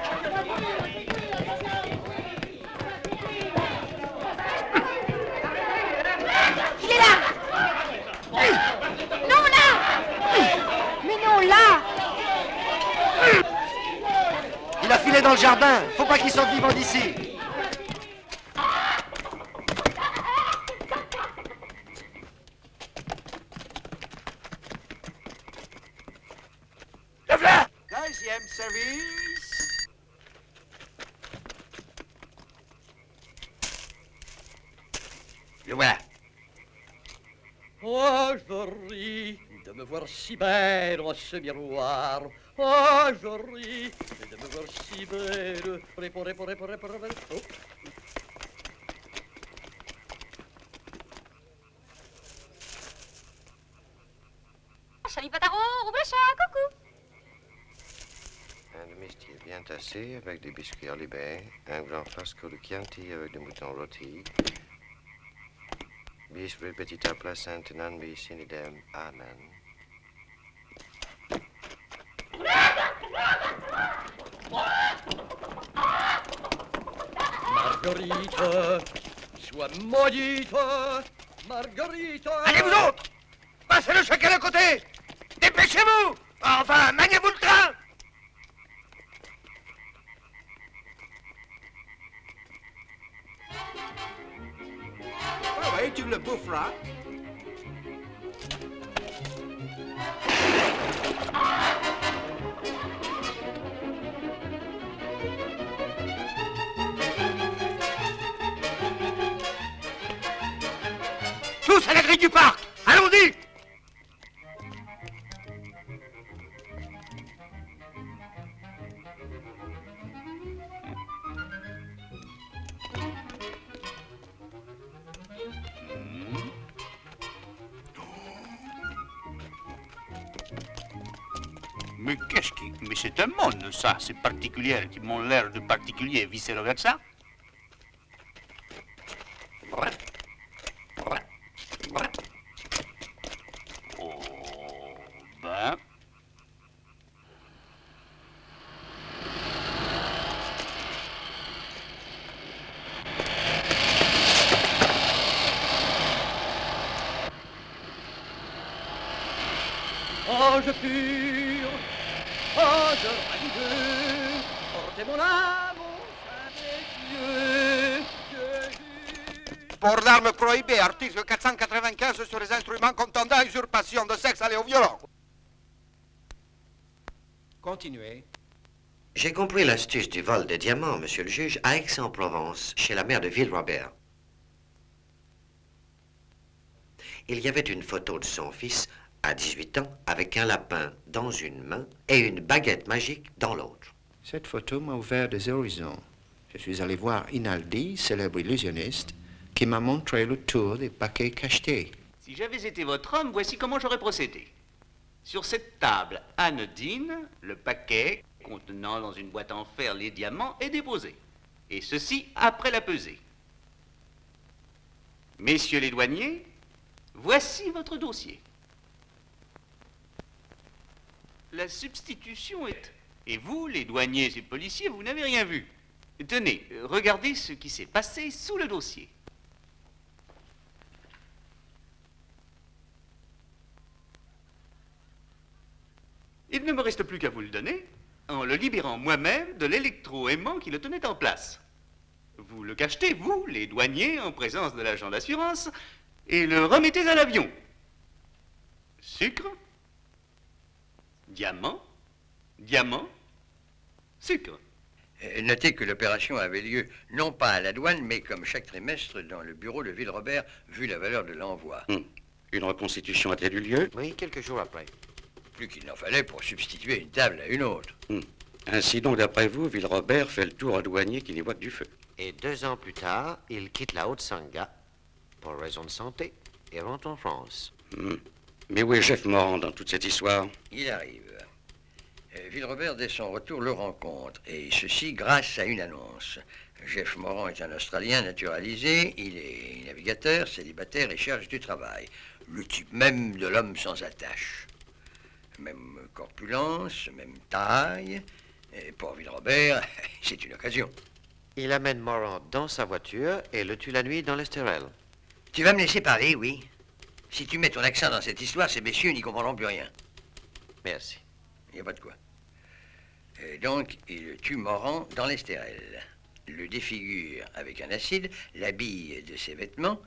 Il est là! Non, là! Mais non, là! Il a filé dans le jardin. Faut pas qu'il sorte vivant d'ici. Deuxième service. Le voilà. Oh, je ris de me voir si belle dans ce miroir. Oh, je ris de me voir si belle. Oh. Charlie Pataro, ouvre le chat, coucou. Un demi-style bien tassé avec des biscuits Olibet, un grand flasco de Chianti avec des moutons rôtis, bis für petit plat Saint-Tenan bis in idem. Amen. Marguerite, sois maudite, Marguerite. Allez, vous autres! Passez-le chacun de côté! Dépêchez-vous! Enfin, maniez-vous le train! Ah oui, tu le boufferas. Tous à la grille du parc! Allons-y! Mais qu'est-ce qui... Mais c'est un monde, ça, ces particuliers qui m'ont l'air de particuliers vice-versa. Oh, ben... Ange pur, ange radieux, portez mon âme au sein des cieux. Pour l'arme prohibée, article 495 sur les instruments contendant usurpation de sexe allé au violon. Continuez. J'ai compris l'astuce du vol des diamants, monsieur le juge, à Aix-en-Provence, chez la mère de Ville-Robert. Il y avait une photo de son fils à 18 ans, avec un lapin dans une main et une baguette magique dans l'autre. Cette photo m'a ouvert des horizons. Je suis allé voir Inaldi, célèbre illusionniste, qui m'a montré le tour des paquets cachetés. Si j'avais été votre homme, voici comment j'aurais procédé. Sur cette table anodine, le paquet contenant dans une boîte en fer les diamants est déposé. Et ceci après la pesée. Messieurs les douaniers, voici votre dossier. La substitution est... Et vous, les douaniers et policiers, vous n'avez rien vu. Tenez, regardez ce qui s'est passé sous le dossier. Il ne me reste plus qu'à vous le donner, en le libérant moi-même de l'électro-aimant qui le tenait en place. Vous le cachetez, vous, les douaniers, en présence de l'agent d'assurance, et le remettez à l'avion. Sucre, diamant, diamant, sucre. Notez que l'opération avait lieu non pas à la douane, mais comme chaque trimestre dans le bureau de Ville-Robert, vu la valeur de l'envoi. Une reconstitution a-t-elle eu lieu? Oui, quelques jours après. Plus qu'il n'en fallait pour substituer une table à une autre. Ainsi donc, d'après vous, Ville-Robert fait le tour aux douaniers qui n'y voient que du feu. Et 2 ans plus tard, il quitte la Haute-Sangha pour raison de santé et rentre en France. Mais où est Jeff Morand dans toute cette histoire? Il arrive. Ville-Robert, dès son retour, le rencontre, et ceci grâce à une annonce. Jeff Morand est un Australien naturalisé, il est navigateur, célibataire et cherche du travail. Le type même de l'homme sans attache. Même corpulence, même taille, et pour Ville-Robert, c'est une occasion. Il amène Morand dans sa voiture et le tue la nuit dans l'Estérel. Tu vas me laisser parler, oui? Si tu mets ton accent dans cette histoire, ces messieurs n'y comprendront plus rien. Merci. Il n'y a pas de quoi. Et donc, il tue Morand dans l'Estérel. Le défigure avec un acide, l'habille de ses vêtements.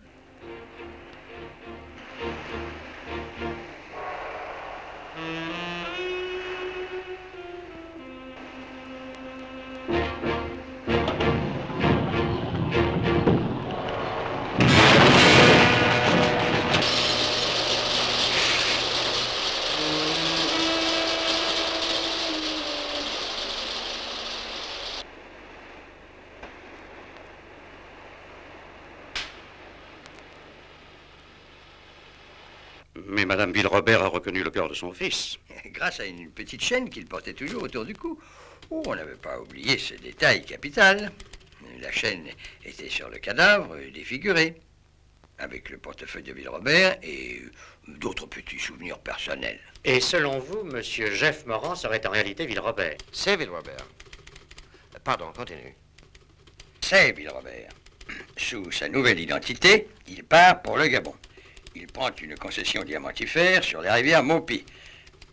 Mais Madame Villerebert a reconnu le cœur de son fils. Grâce à une petite chaîne qu'il portait toujours autour du cou. Oh, on n'avait pas oublié ce détail capital. La chaîne était sur le cadavre, défiguré, avec le portefeuille de Villerebert et d'autres petits souvenirs personnels. Et selon vous, Monsieur Jeff Morand serait en réalité Villerebert? C'est Villerebert. Pardon, continue. C'est Villerebert. Sous sa nouvelle identité, il part pour le Gabon. Il prend une concession diamantifère sur la rivière Maupi.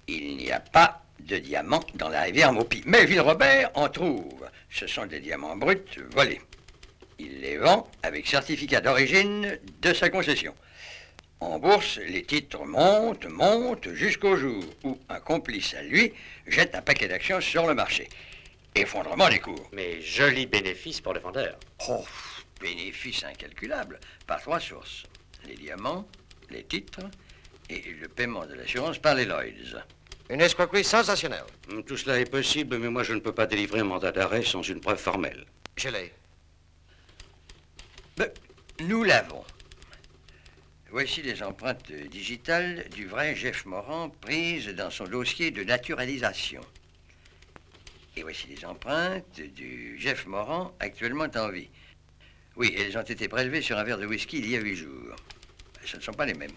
Il n'y a pas de diamants dans la rivière Maupi. Mais Villerebert en trouve. Ce sont des diamants bruts volés. Il les vend avec certificat d'origine de sa concession. En bourse, les titres montent jusqu'au jour où un complice à lui jette un paquet d'actions sur le marché. Effondrement des cours. Mais joli bénéfice pour le vendeur. Oh, bénéfice incalculable par 3 sources. Les diamants, les titres et le paiement de l'assurance par les Lloyds. Une escroquerie sensationnelle. Tout cela est possible, mais moi je ne peux pas délivrer un mandat d'arrêt sans une preuve formelle. Je l'ai. Nous l'avons. Voici les empreintes digitales du vrai Jeff Morand prises dans son dossier de naturalisation. Et voici les empreintes du Jeff Morand actuellement en vie. Oui, elles ont été prélevées sur un verre de whisky il y a 8 jours. Ce ne sont pas les mêmes.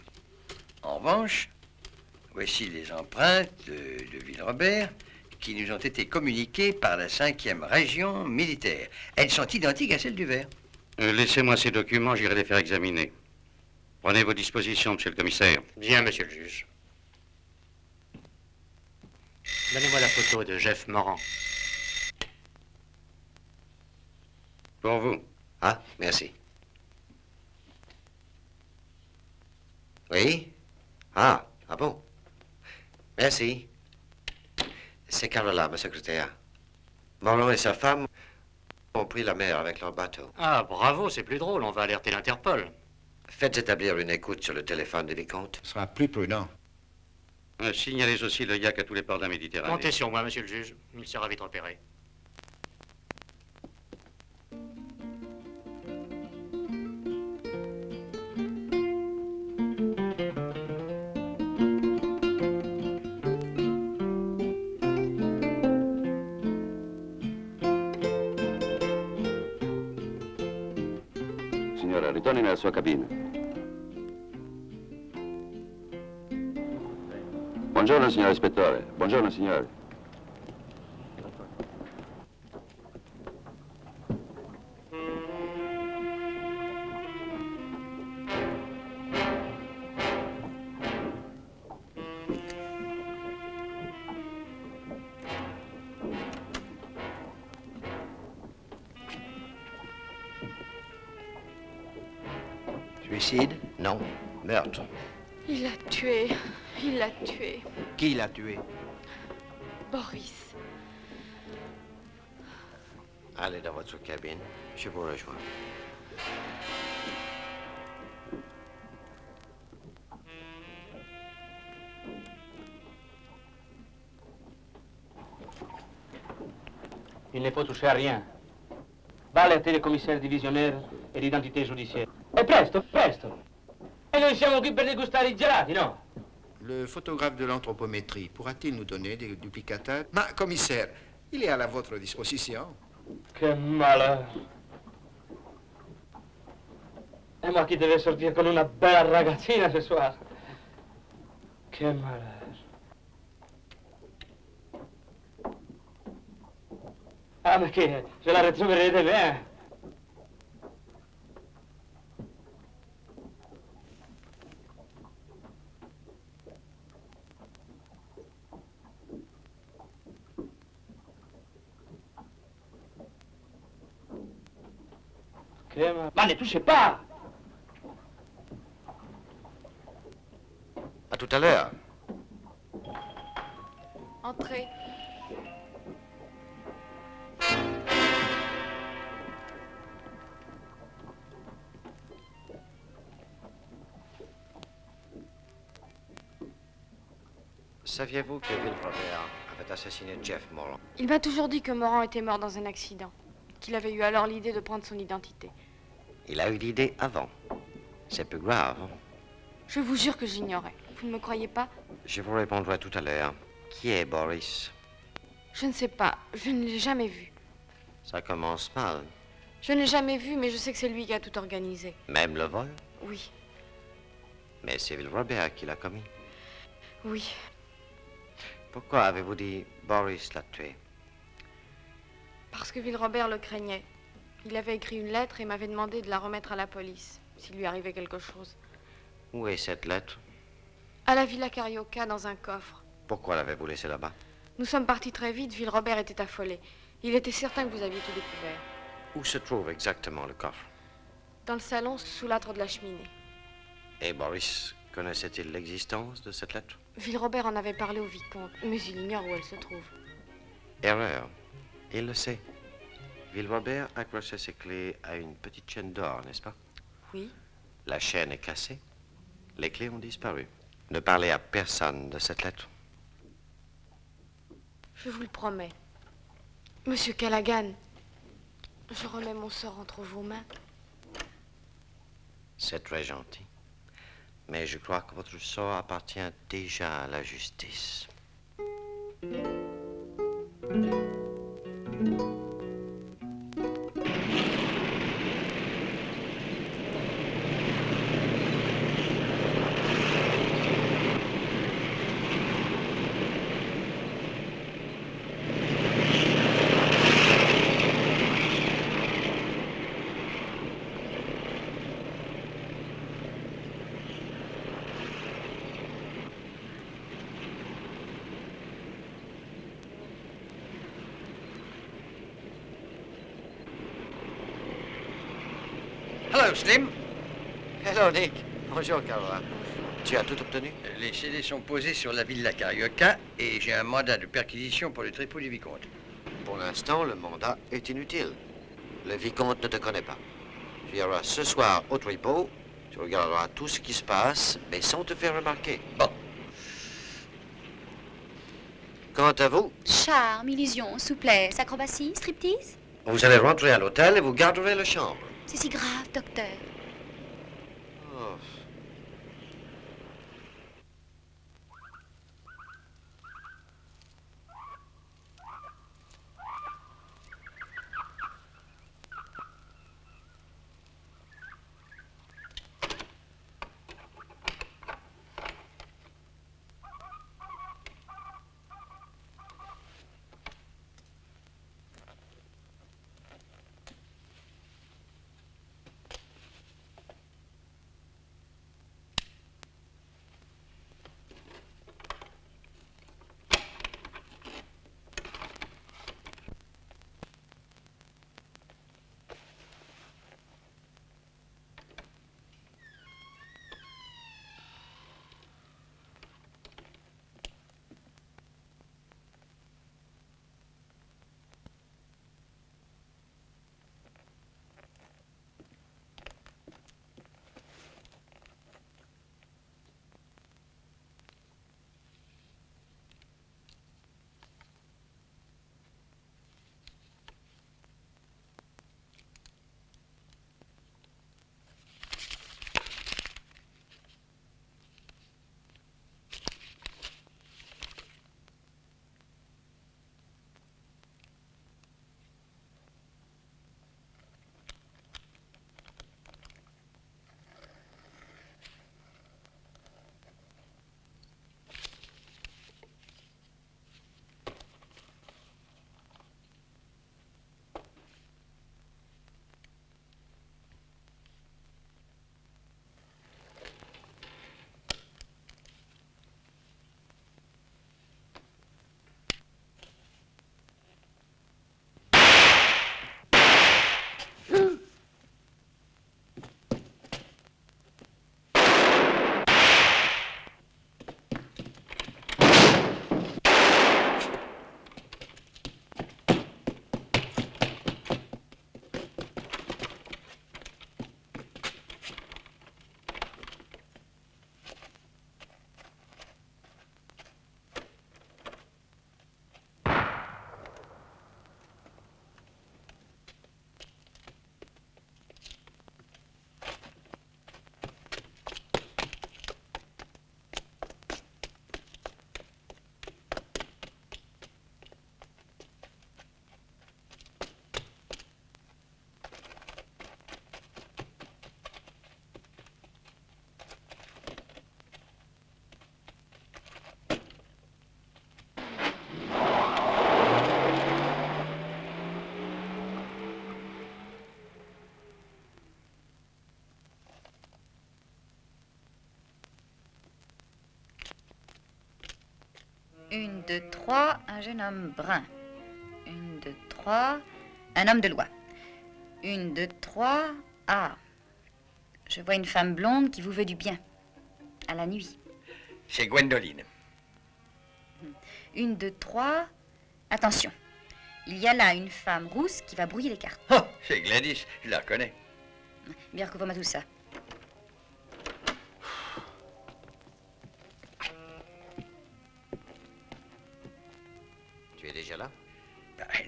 En revanche, voici les empreintes de Villerebert qui nous ont été communiquées par la 5e région militaire. Elles sont identiques à celles du verre. Laissez-moi ces documents, j'irai les faire examiner. Prenez vos dispositions, monsieur le commissaire. Bien, monsieur le juge. Donnez-moi la photo de Jeff Morand. Pour vous. Ah, merci. Oui? Ah bon? Merci. C'est Carola, ma secrétaire. Morand et sa femme ont pris la mer avec leur bateau. Ah, bravo, c'est plus drôle, on va alerter l'Interpol. Faites établir une écoute sur le téléphone du vicomte. Ce sera plus prudent. Signalez aussi le yak à tous les ports de la Méditerranée. Comptez sur moi, monsieur le juge. Il sera vite repéré. Signora, ritorni nella sua cabina. Buongiorno, signor ispettore. Buongiorno, signore. Suicide? Non. Meurtre. Il l'a tué. Il l'a tué. Qui l'a tué? Boris. Allez dans votre cabine. Je vous rejoins. Il ne faut toucher à rien. Va alerter le commissaire divisionnaire e l'identité giudiziaire. E presto, presto! E noi siamo qui per degustare i gelati, no? Le photographe de l'anthropométrie pourra-t-il nous donner des duplicata? Ma, commissaire, il est à votre disposition. Che malheur! E moi qui devais sortir con una bella ragazzina ce soir. Che malheur! Ah, ma che? Je la retrouverete bien. Ma ne touchez pas! À tout à l'heure. Entrez. Saviez-vous que Villerebert avait assassiné Jeff Morand? Il m'a toujours dit que Morand était mort dans un accident, qu'il avait eu alors l'idée de prendre son identité. Il a eu l'idée avant. C'est plus grave. Je vous jure que j'ignorais. Vous ne me croyez pas? Je vous répondrai tout à l'heure. Qui est Boris? Je ne sais pas. Je ne l'ai jamais vu. Ça commence mal. Je ne l'ai jamais vu, mais je sais que c'est lui qui a tout organisé. Même le vol? Oui. Mais c'est Robert qui l'a commis. Oui. Pourquoi avez-vous dit Boris l'a tué? Parce que Robert le craignait. Il avait écrit une lettre et m'avait demandé de la remettre à la police, s'il lui arrivait quelque chose. Où est cette lettre? À la Villa Carioca, dans un coffre. Pourquoi l'avez-vous laissée là-bas? Nous sommes partis très vite, Robert était affolé. Il était certain que vous aviez tout découvert. Où se trouve exactement le coffre? Dans le salon, sous l'âtre de la cheminée. Et Boris connaissait-il l'existence de cette lettre? Robert en avait parlé au vicomte, mais il ignore où elle se trouve. Erreur. Il le sait. Robert accrochait ses clés à une petite chaîne d'or, n'est-ce pas? Oui. La chaîne est cassée. Les clés ont disparu. Ne parlez à personne de cette lettre. Je vous le promets. Monsieur Callaghan, je remets mon sort entre vos mains. C'est très gentil. Mais je crois que votre sort appartient déjà à la justice. Hello, Slim. Hello, Nick. Bonjour, Carla. Tu as tout obtenu? Les CD sont posés sur la Villa Carioca et j'ai un mandat de perquisition pour le tripot du vicomte. Pour l'instant, le mandat est inutile. Le vicomte ne te connaît pas. Tu iras ce soir au tripot, tu regarderas tout ce qui se passe, mais sans te faire remarquer. Bon. Quant à vous, Charme, illusion, souplesse, acrobatie, striptease? vous allez rentrer à l'hôtel et vous garderez la chambre. C'est si grave, docteur. Oh. 1, 2, 3, un jeune homme brun. 1, 2, 3, un homme de loi. 1, 2, 3, ah. Je vois une femme blonde qui vous veut du bien. À la nuit. C'est Gwendoline. 1, 2, 3, attention. Il y a là une femme rousse qui va brouiller les cartes. Oh, c'est Gladys, je la reconnais. Bien, recouvre-moi tout ça. Tu es déjà là?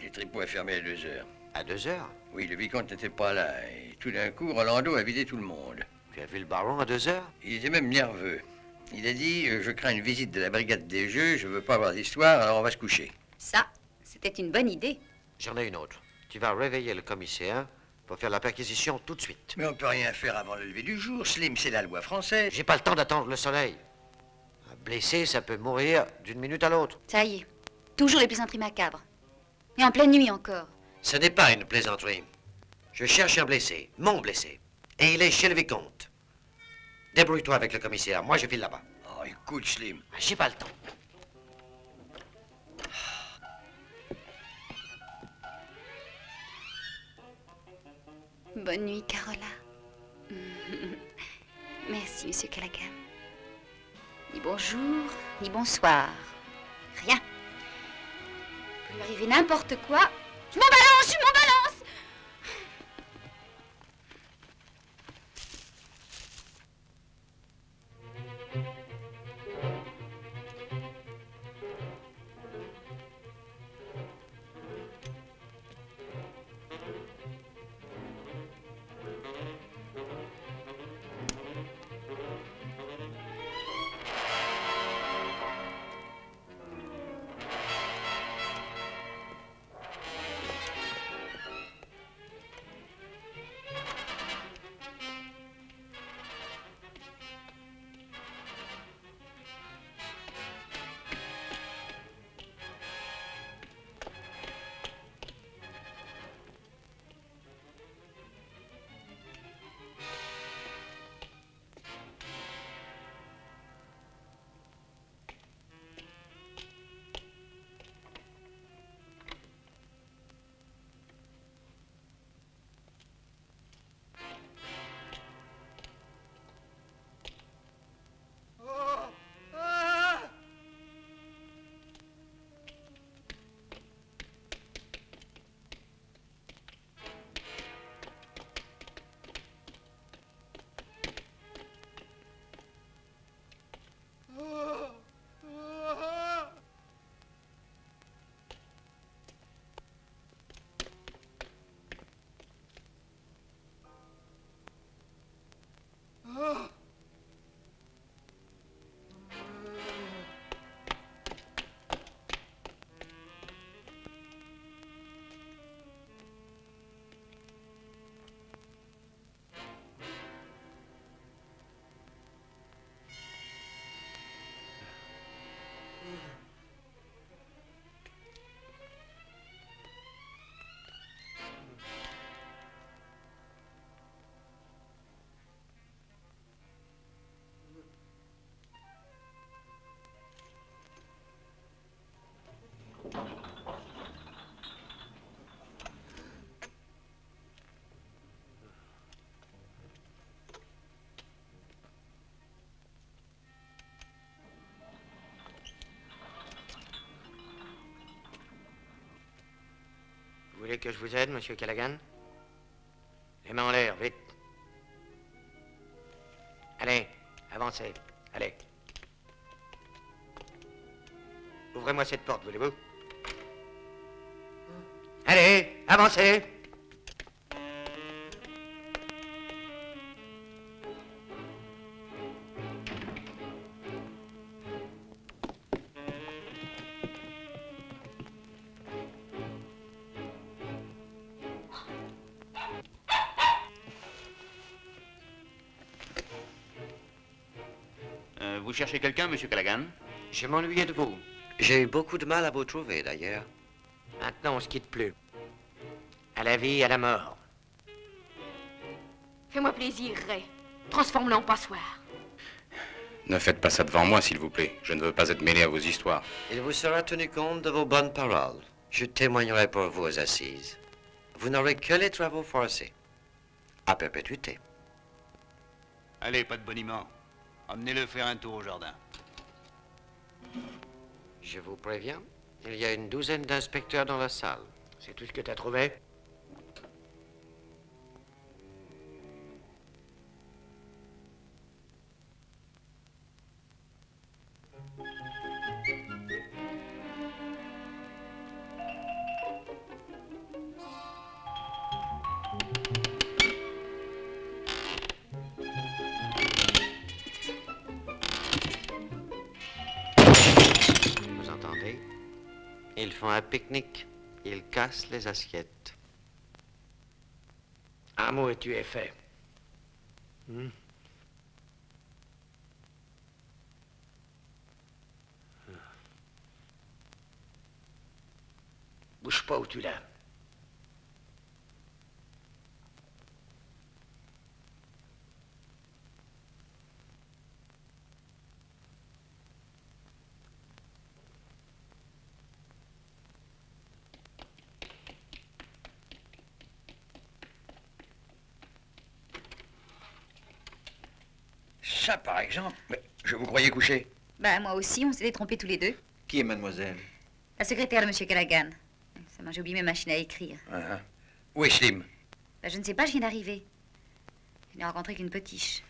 Le tripot est fermé à 2 heures. À 2 heures? Oui, le vicomte n'était pas là. Et tout d'un coup, Rolando a vidé tout le monde. Tu as vu le baron à 2 heures? Il était même nerveux. Il a dit, je crains une visite de la brigade des jeux, je veux pas avoir d'histoire, alors on va se coucher. Ça, c'était une bonne idée. J'en ai une autre. Tu vas réveiller le commissaire pour faire la perquisition tout de suite. Mais on peut rien faire avant le lever du jour, Slim, c'est la loi française. J'ai pas le temps d'attendre le soleil. Un blessé, ça peut mourir d'une minute à l'autre. Ça y est, toujours les plaisanteries macabres. Et en pleine nuit encore. Ce n'est pas une plaisanterie. Je cherche un blessé, mon blessé. Et il est chez le vicomte. Débrouille-toi avec le commissaire, moi je file là-bas. Oh, écoute, Slim. J'ai pas le temps. Bonne nuit, Carola. Merci, monsieur Callaghan. Ni bonjour, ni bonsoir. Rien. Il peut lui arriver n'importe quoi. Je m'en balance, je m'en balance! Vous voulez que je vous aide, monsieur Callaghan? Les mains en l'air, vite. Allez, avancez. Allez. Ouvrez-moi cette porte, voulez-vous? Allez, avancez. Vous cherchez quelqu'un, monsieur Callaghan? Je m'ennuyais de vous. J'ai eu beaucoup de mal à vous trouver, d'ailleurs. Maintenant, on se quitte plus. À la vie, à la mort. Fais-moi plaisir, Ray. Transforme-le en passoire. Ne faites pas ça devant moi, s'il vous plaît. Je ne veux pas être mêlé à vos histoires. Il vous sera tenu compte de vos bonnes paroles. Je témoignerai pour vous aux assises. Vous n'aurez que les travaux forcés. À perpétuité. Allez, pas de boniment. Emmenez-le faire un tour au jardin. Je vous préviens, il y a une douzaine d'inspecteurs dans la salle. C'est tout ce que t'as trouvé? Vous entendez? Ils font un pique-nique. Ils cassent les assiettes. Un mot et tu es fait. Bouge pas où tu l'as. Ça, par exemple, mais je vous croyais couché. Ben, moi aussi, on s'était trompés tous les deux. Qui est mademoiselle? La secrétaire de M. Callaghan. Ça m'a, j'ai oublié mes machines à écrire. Où est Slim? Ben, je ne sais pas, je viens d'arriver. Je n'ai rencontré qu'une potiche.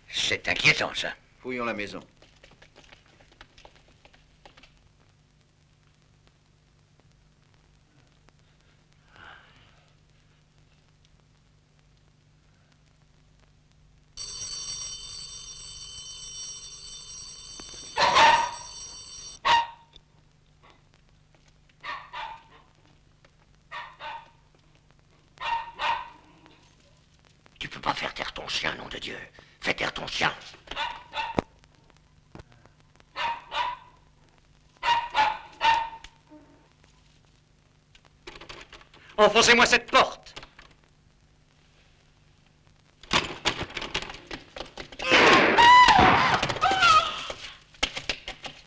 C'est inquiétant, ça. Fouillons la maison. Tu peux pas faire taire ton chien, nom de Dieu. Fais taire ton chien. Enfoncez-moi cette porte.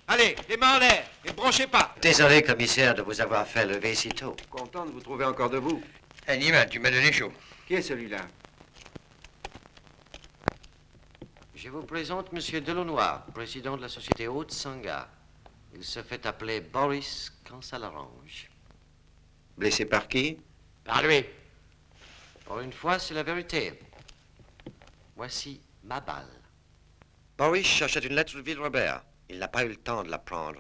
Allez, les mains en l'air, et ne branchez pas. Désolé, commissaire, de vous avoir fait lever si tôt. Content de vous trouver encore debout. Nima, tu m'as donné chaud. Qui est celui-là? Je vous présente M. Delonois, président de la société Haute-Sangha. Il se fait appeler Boris quand ça l'arrange. Blessé par qui? Par lui. Pour une fois, c'est la vérité. Voici ma balle. Boris cherchait une lettre de Ville-Robert. Il n'a pas eu le temps de la prendre.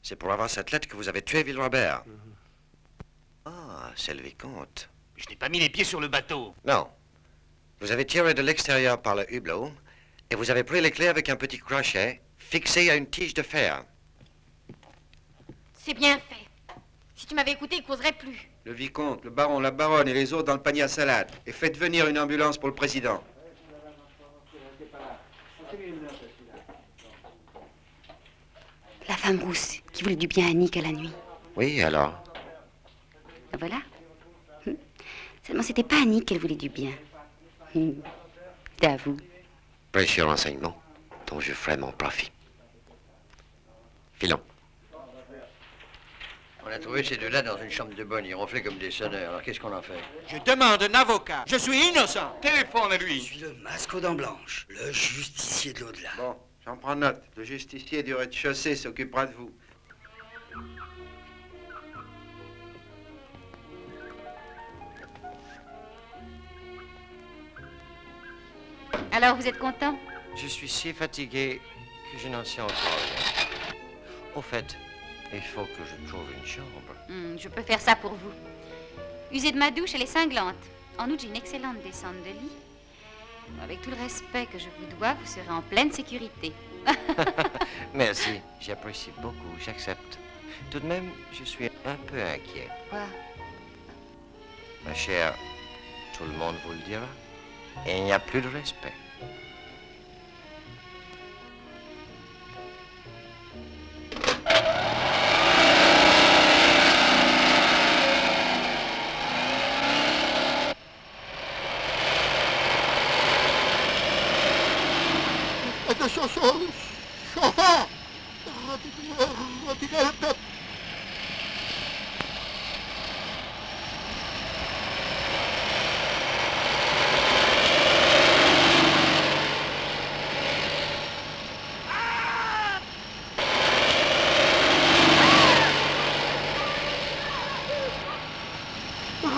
C'est pour avoir cette lettre que vous avez tué Ville-Robert. Ah, c'est le vicomte. Je n'ai pas mis les pieds sur le bateau. Non. Vous avez tiré de l'extérieur par le hublot et vous avez pris les clés avec un petit crochet fixé à une tige de fer. C'est bien fait. Si tu m'avais écouté, il causerait plus. Le vicomte, le baron, la baronne et les autres dans le panier à salade. Et faites venir une ambulance pour le président. La femme rousse qui voulait du bien à Nick à la nuit. Oui, alors? Voilà. Seulement, c'était pas à Nick qu'elle voulait du bien. C'est à vous. Précieux renseignement dont je ferai mon profit. Filons. On a trouvé ces deux-là dans une chambre de bonne. Ils ronflaient comme des sonneurs. Alors qu'est-ce qu'on en fait? Je demande un avocat. Je suis innocent. Téléphone à lui. Je suis le masque aux dents blanches, le justicier de l'au-delà. Bon, j'en prends note. Le justicier du rez-de-chaussée s'occupera de vous. Alors, vous êtes content? Je suis si fatigué que je n'en sais encore rien. Au fait, il faut que je trouve une chambre. Je peux faire ça pour vous. Usez de ma douche, elle est cinglante. En outre, j'ai une excellente descente de lit. Avec tout le respect que je vous dois, vous serez en pleine sécurité. Merci, j'apprécie beaucoup, j'accepte. Tout de même, je suis un peu inquiet. Quoi? Ma chère, tout le monde vous le dira. Et il n'y a plus de respect. Chauffeur! Retirez le peuple!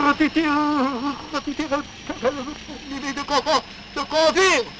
Retirez de conduire!